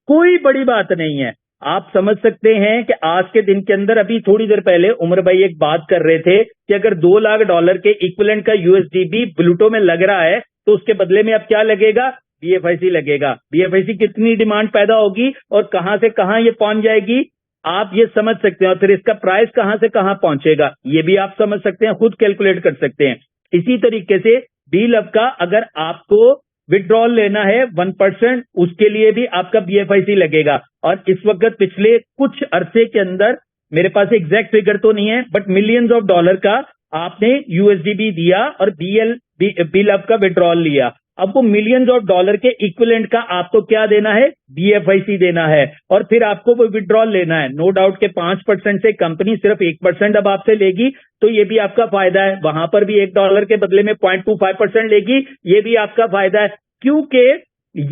कोई बड़ी बात नहीं है। आप समझ सकते हैं कि आज के दिन के अंदर, अभी थोड़ी देर पहले उमर भाई एक बात कर रहे थे कि अगर $2 लाख के इक्विवेलेंट का USD भी ब्लूटो में लग रहा है, तो उसके बदले में अब क्या लगेगा? BFIC लगेगा। BFIC कितनी डिमांड पैदा होगी और कहां से कहां ये पहुंच जाएगी, आप ये समझ सकते हैं। और फिर इसका प्राइस कहां से कहां पहुंचेगा, ये भी आप समझ सकते हैं, खुद कैलकुलेट कर सकते हैं। इसी तरीके से BLove का अगर आपको विड्रॉल लेना है 1%, उसके लिए भी आपका BFIC लगेगा। और इस वक्त पिछले कुछ अरसे के अंदर, मेरे पास एग्जैक्ट फिगर तो नहीं है, बट मिलियंस ऑफ डॉलर का आपने USD भी दिया और BLove का विड्रॉल लिया। अब वो मिलियंस ऑफ डॉलर के इक्विवेलेंट का आपको क्या देना है? BFIC देना है, और फिर आपको वो विड्रॉल लेना है। नो डाउट के 5% से कंपनी सिर्फ 1% अब आपसे लेगी, तो ये भी आपका फायदा है। वहां पर भी $1 के बदले में 0.25% लेगी, ये भी आपका फायदा है, क्योंकि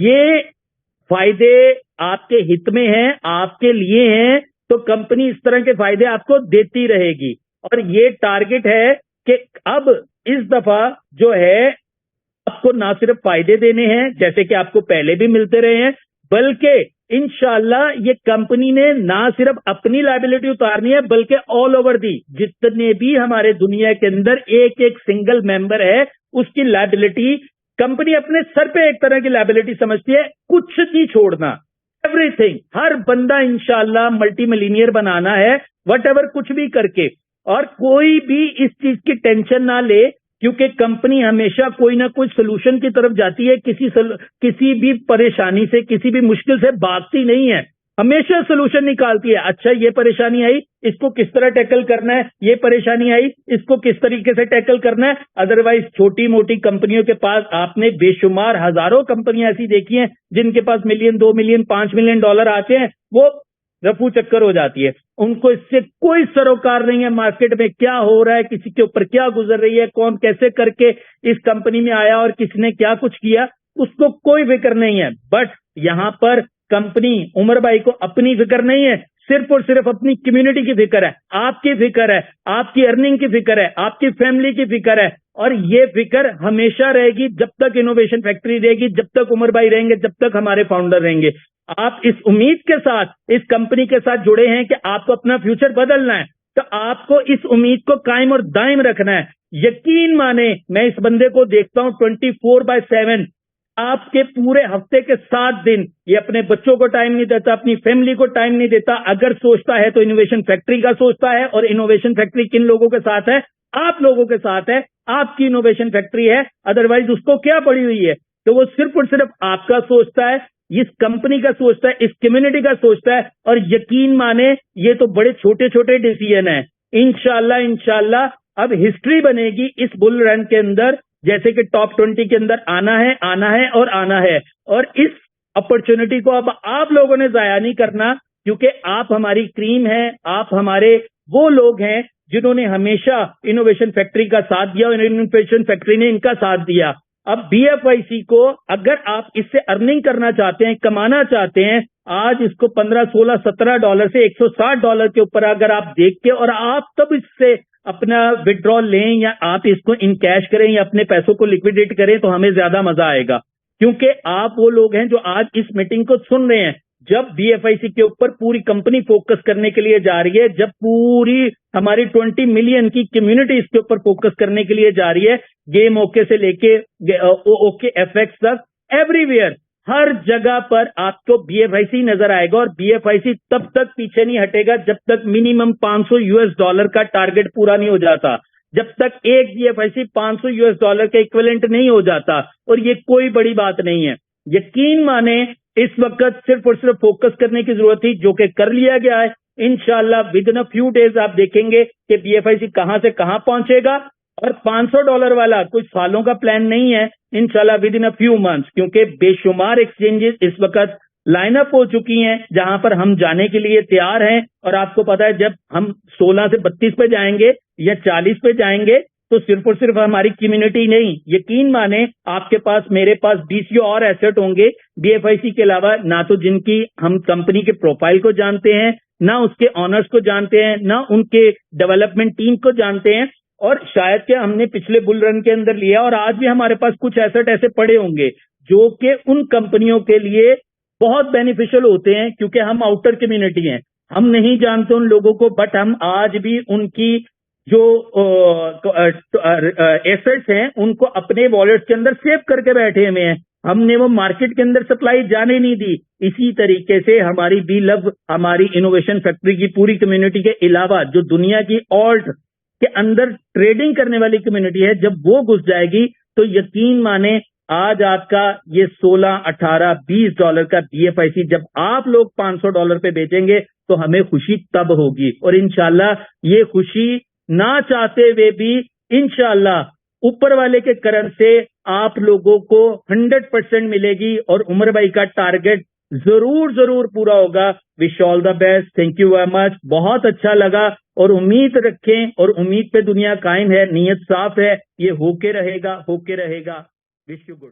ये फायदे आपके हित में हैं, आपके लिए हैं, तो कंपनी इस तरह के फायदे आपको देती रहेगी। और ये टारगेट है कि अब इस दफा जो है आपको ना सिर्फ फायदे देने हैं, जैसे कि आपको पहले भी मिलते रहे हैं, बल्कि इंशाल्लाह ये कंपनी ने ना सिर्फ अपनी लायबिलिटी उतारनी है, बल्कि ऑल ओवर दी, जितने भी हमारे दुनिया के अंदर एक एक सिंगल मेंबर है, उसकी लायबिलिटी कंपनी अपने सर पे एक तरह की लायबिलिटी समझती है। कुछ नहीं छोड़ना, एवरीथिंग, हर बंदा इंशाल्लाह मल्टी मिलीनियर बनाना है, व्हाटएवर, कुछ भी करके। और कोई भी इस चीज की टेंशन ना ले, क्योंकि कंपनी हमेशा कोई ना कोई सोल्यूशन की तरफ जाती है। किसी भी परेशानी से, किसी भी मुश्किल से भागती नहीं है, हमेशा सोल्यूशन निकालती है। अच्छा, ये परेशानी आई, इसको किस तरह टैकल करना है, ये परेशानी आई, इसको किस तरीके से टैकल करना है। अदरवाइज छोटी मोटी कंपनियों के पास, आपने बेशुमार हजारों कंपनियां ऐसी देखी हैं जिनके पास मिलियन, 2 मिलियन, $5 मिलियन आते हैं, वो रफू चक्कर हो जाती है। उनको इससे कोई सरोकार नहीं है मार्केट में क्या हो रहा है, किसी के ऊपर क्या गुजर रही है, कौन कैसे करके इस कंपनी में आया और किसने क्या कुछ किया, उसको कोई फिक्र नहीं है। बट यहां पर कंपनी, उमर भाई को अपनी फिक्र नहीं है, सिर्फ और सिर्फ अपनी कम्युनिटी की फिक्र है, आपकी फिक्र है, आपकी अर्निंग की फिक्र है, आपकी फैमिली की फिक्र है। और ये फिक्र हमेशा रहेगी जब तक इनोवेशन फैक्ट्री रहेगी, जब तक उमर भाई रहेंगे, जब तक हमारे फाउंडर रहेंगे। आप इस उम्मीद के साथ इस कंपनी के साथ जुड़े हैं कि आपको अपना फ्यूचर बदलना है, तो आपको इस उम्मीद को कायम और दायम रखना है। यकीन माने, मैं इस बंदे को देखता हूं 24/7, आपके पूरे हफ्ते के 7 दिन ये अपने बच्चों को टाइम नहीं देता, अपनी फैमिली को टाइम नहीं देता। अगर सोचता है तो इनोवेशन फैक्ट्री का सोचता है, और इनोवेशन फैक्ट्री किन लोगों के साथ है? आप लोगों के साथ है, आपकी इनोवेशन फैक्ट्री है। अदरवाइज उसको क्या पड़ी हुई है? तो वो सिर्फ और सिर्फ आपका सोचता है। इस कंपनी का सोचता है, इस कम्युनिटी का सोचता है, और यकीन माने ये तो बड़े छोटे छोटे डिसीजन है। इंशाल्लाह अब हिस्ट्री बनेगी इस बुल रन के अंदर, जैसे कि टॉप 20 के अंदर आना है और इस अपॉर्चुनिटी को अब आप लोगों ने जाया नहीं करना, क्योंकि आप हमारी क्रीम हैं, आप हमारे वो लोग हैं जिन्होंने हमेशा इनोवेशन फैक्ट्री का साथ दिया और इनोवेशन फैक्ट्री ने इनका साथ दिया। अब BFIC को अगर आप इससे अर्निंग करना चाहते हैं, कमाना चाहते हैं, आज इसको 15, 16, 17 डॉलर से $160 के ऊपर अगर आप देख के और आप तब इससे अपना विड्रॉल लें या आप इसको इन कैश करें या अपने पैसों को लिक्विडेट करें, तो हमें ज्यादा मजा आएगा, क्योंकि आप वो लोग हैं जो आज इस मीटिंग को सुन रहे हैं। जब BFIC के ऊपर पूरी कंपनी फोकस करने के लिए जा रही है, जब पूरी हमारी 20 मिलियन की कम्युनिटी इसके ऊपर फोकस करने के लिए जा रही है, गेम ओके से लेके ओके FX तक, एवरीवेयर हर जगह पर आपको BFIC नजर आएगा। और BFIC तब तक पीछे नहीं हटेगा जब तक मिनिमम $500 का टारगेट पूरा नहीं हो जाता, जब तक एक BFIC $500 के इक्विवेलेंट नहीं हो जाता। और ये कोई बड़ी बात नहीं है, यकीन माने इस वक्त सिर्फ और सिर्फ फोकस करने की जरूरत थी, जो कि कर लिया गया है। इंशाल्लाह with in a few days आप देखेंगे कि BFIC कहां से कहां पहुंचेगा। और $500 वाला कुछ सालों का प्लान नहीं है, इंशाल्लाह with in a few months, क्योंकि बेशुमार एक्सचेंजेस इस वक्त लाइनअप हो चुकी हैं जहां पर हम जाने के लिए तैयार हैं। और आपको पता है जब हम 16 से 32 पे जाएंगे या 40 पे जाएंगे, तो सिर्फ और सिर्फ हमारी कम्युनिटी नहीं, यकीन माने आपके पास, मेरे पास 20 और एसेट होंगे BFIC के अलावा, ना तो जिनकी हम कंपनी के प्रोफाइल को जानते हैं, ना उसके ऑनर्स को जानते हैं, ना उनके डेवलपमेंट टीम को जानते हैं। और शायद कि हमने पिछले बुल रन के अंदर लिया और आज भी हमारे पास कुछ एसेट ऐसे पड़े होंगे जो कि उन कंपनियों के लिए बहुत बेनिफिशियल होते हैं, क्योंकि हम आउटर कम्युनिटी हैं, हम नहीं जानते उन लोगों को, बट हम आज भी उनकी जो एसेट्स हैं उनको अपने वॉलेट के अंदर सेव करके बैठे हुए हैं। हमने वो मार्केट के अंदर सप्लाई जाने नहीं दी। इसी तरीके से हमारी BLove, हमारी इनोवेशन फैक्ट्री की पूरी कम्युनिटी के अलावा जो दुनिया की ऑल्ट के अंदर ट्रेडिंग करने वाली कम्युनिटी है, जब वो घुस जाएगी तो यकीन माने आज आपका ये 16, 18, $20 का BFIC जब आप लोग $500 पे बेचेंगे तो हमें खुशी तब होगी। और इंशाल्लाह ये खुशी ना चाहते हुए भी इंशाल्लाह ऊपर वाले के करम से आप लोगों को 100% मिलेगी और उमर भाई का टारगेट जरूर पूरा होगा। Wish all the best, thank you very much. बहुत अच्छा लगा और उम्मीद रखें, और उम्मीद पे दुनिया कायम है, नीयत साफ है, ये होके रहेगा। Wish you good.